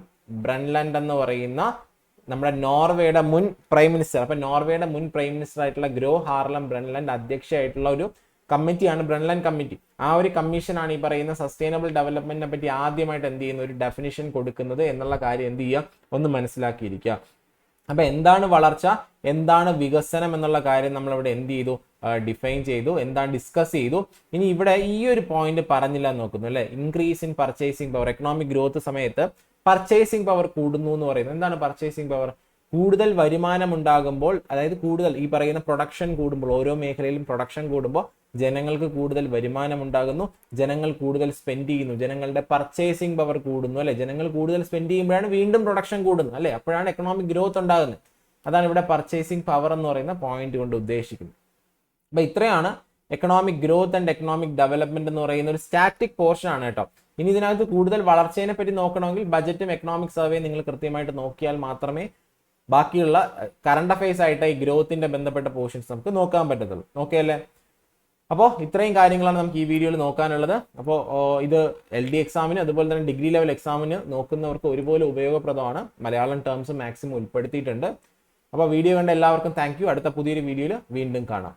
Speaker 1: ബ്രൺലാൻഡ് എന്ന് പറയുന്ന നമ്മുടെ നോർവേയുടെ മുൻ പ്രൈം മിനിസ്റ്റർ. അപ്പൊ നോർവേയുടെ മുൻ പ്രൈം മിനിസ്റ്റർ ആയിട്ടുള്ള ഗ്രോ ഹാർലം ബ്രൺലാൻഡ് അധ്യക്ഷയായിട്ടുള്ള ഒരു കമ്മിറ്റിയാണ് ബ്രൺലാൻഡ് കമ്മിറ്റി. ആ ഒരു കമ്മീഷനാണ് ഈ പറയുന്ന സസ്റ്റൈനബിൾ ഡെവലപ്മെന്റിനെ പറ്റി ആദ്യമായിട്ട് എന്ത് ചെയ്യുന്ന ഒരു ഡെഫിനിഷൻ കൊടുക്കുന്നത് എന്നുള്ള കാര്യം എന്ത് ചെയ്യുക, ഒന്ന് മനസ്സിലാക്കിയിരിക്കുക. അപ്പൊ എന്താണ് വളർച്ച, എന്താണ് വികസനം എന്നുള്ള കാര്യം നമ്മൾ ഇവിടെ എന്ത് ചെയ്തു? ഡിഫൈൻ ചെയ്തു, എന്താണ് ഡിസ്കസ് ചെയ്തു. ഇനി ഇവിടെ ഈ ഒരു പോയിന്റ് പറഞ്ഞില്ല നോക്കുന്നു അല്ലെ, increase in purchasing power. Economic growth സമയത്ത് പർച്ചേസിംഗ് പവർ കൂടുന്നു എന്ന് പറയുന്നത്. എന്താണ് പർച്ചേസിംഗ് പവർ? കൂടുതൽ വരുമാനം ഉണ്ടാകുമ്പോൾ, അതായത് കൂടുതൽ ഈ പറയുന്ന പ്രൊഡക്ഷൻ കൂടുമ്പോൾ, ഓരോ മേഖലയിലും പ്രൊഡക്ഷൻ കൂടുമ്പോൾ ജനങ്ങൾക്ക് കൂടുതൽ വരുമാനം ഉണ്ടാകുന്നു, ജനങ്ങൾ കൂടുതൽ സ്പെൻഡ് ചെയ്യുന്നു, ജനങ്ങളുടെ പർച്ചേസിംഗ് പവർ കൂടുന്നു അല്ലെ. ജനങ്ങൾ കൂടുതൽ സ്പെൻഡ് ചെയ്യുമ്പോഴാണ് വീണ്ടും പ്രൊഡക്ഷൻ കൂടുന്നത് അല്ലെ, അപ്പോഴാണ് എക്കണോമിക് ഗ്രോത്ത് ഉണ്ടാകുന്നത്. അതാണ് ഇവിടെ പർച്ചേസിംഗ് പവർ എന്ന് പറയുന്ന പോയിന്റ് കൊണ്ട് ഉദ്ദേശിക്കുന്നത്. അപ്പൊ ഇത്രയാണ് economic growth and economic development എന്ന് പറയുന്ന ഒരു സ്റ്റാറ്റിക് പോർഷൻ ആണ് കേട്ടോ. ഇനി ഇതിനകത്ത് കൂടുതൽ വളർച്ചയെ പറ്റി നോക്കണമെങ്കിൽ ബജറ്റും എക്കണോമിക് സർവേ നിങ്ങൾ കൃത്യമായിട്ട് നോക്കിയാൽ മാത്രമേ ബാക്കിയുള്ള കറണ്ട് അഫയേഴ്സ് ആയിട്ട് ഈ ഗ്രോത്തിന്റെ ബന്ധപ്പെട്ട പോർഷൻസ് നമുക്ക് നോക്കാൻ പറ്റത്തുള്ളൂ. ഓക്കെ അല്ലേ? അപ്പോൾ ഇത്രയും കാര്യങ്ങളാണ് നമുക്ക് ഈ വീഡിയോയിൽ നോക്കാനുള്ളത്. അപ്പോൾ ഇത് LD എക്സാമിന് അതുപോലെ തന്നെ ഡിഗ്രി ലെവൽ എക്സാമിന് നോക്കുന്നവർക്ക് ഒരുപോലെ ഉപയോഗപ്രദമാണ്. മലയാളം ടേംസ് മാക്സിമം ഉൾപ്പെടുത്തിയിട്ടുണ്ട്. അപ്പോൾ വീഡിയോ കണ്ട എല്ലാവർക്കും താങ്ക് യു. അടുത്ത പുതിയൊരു വീഡിയോയിൽ വീണ്ടും കാണാം.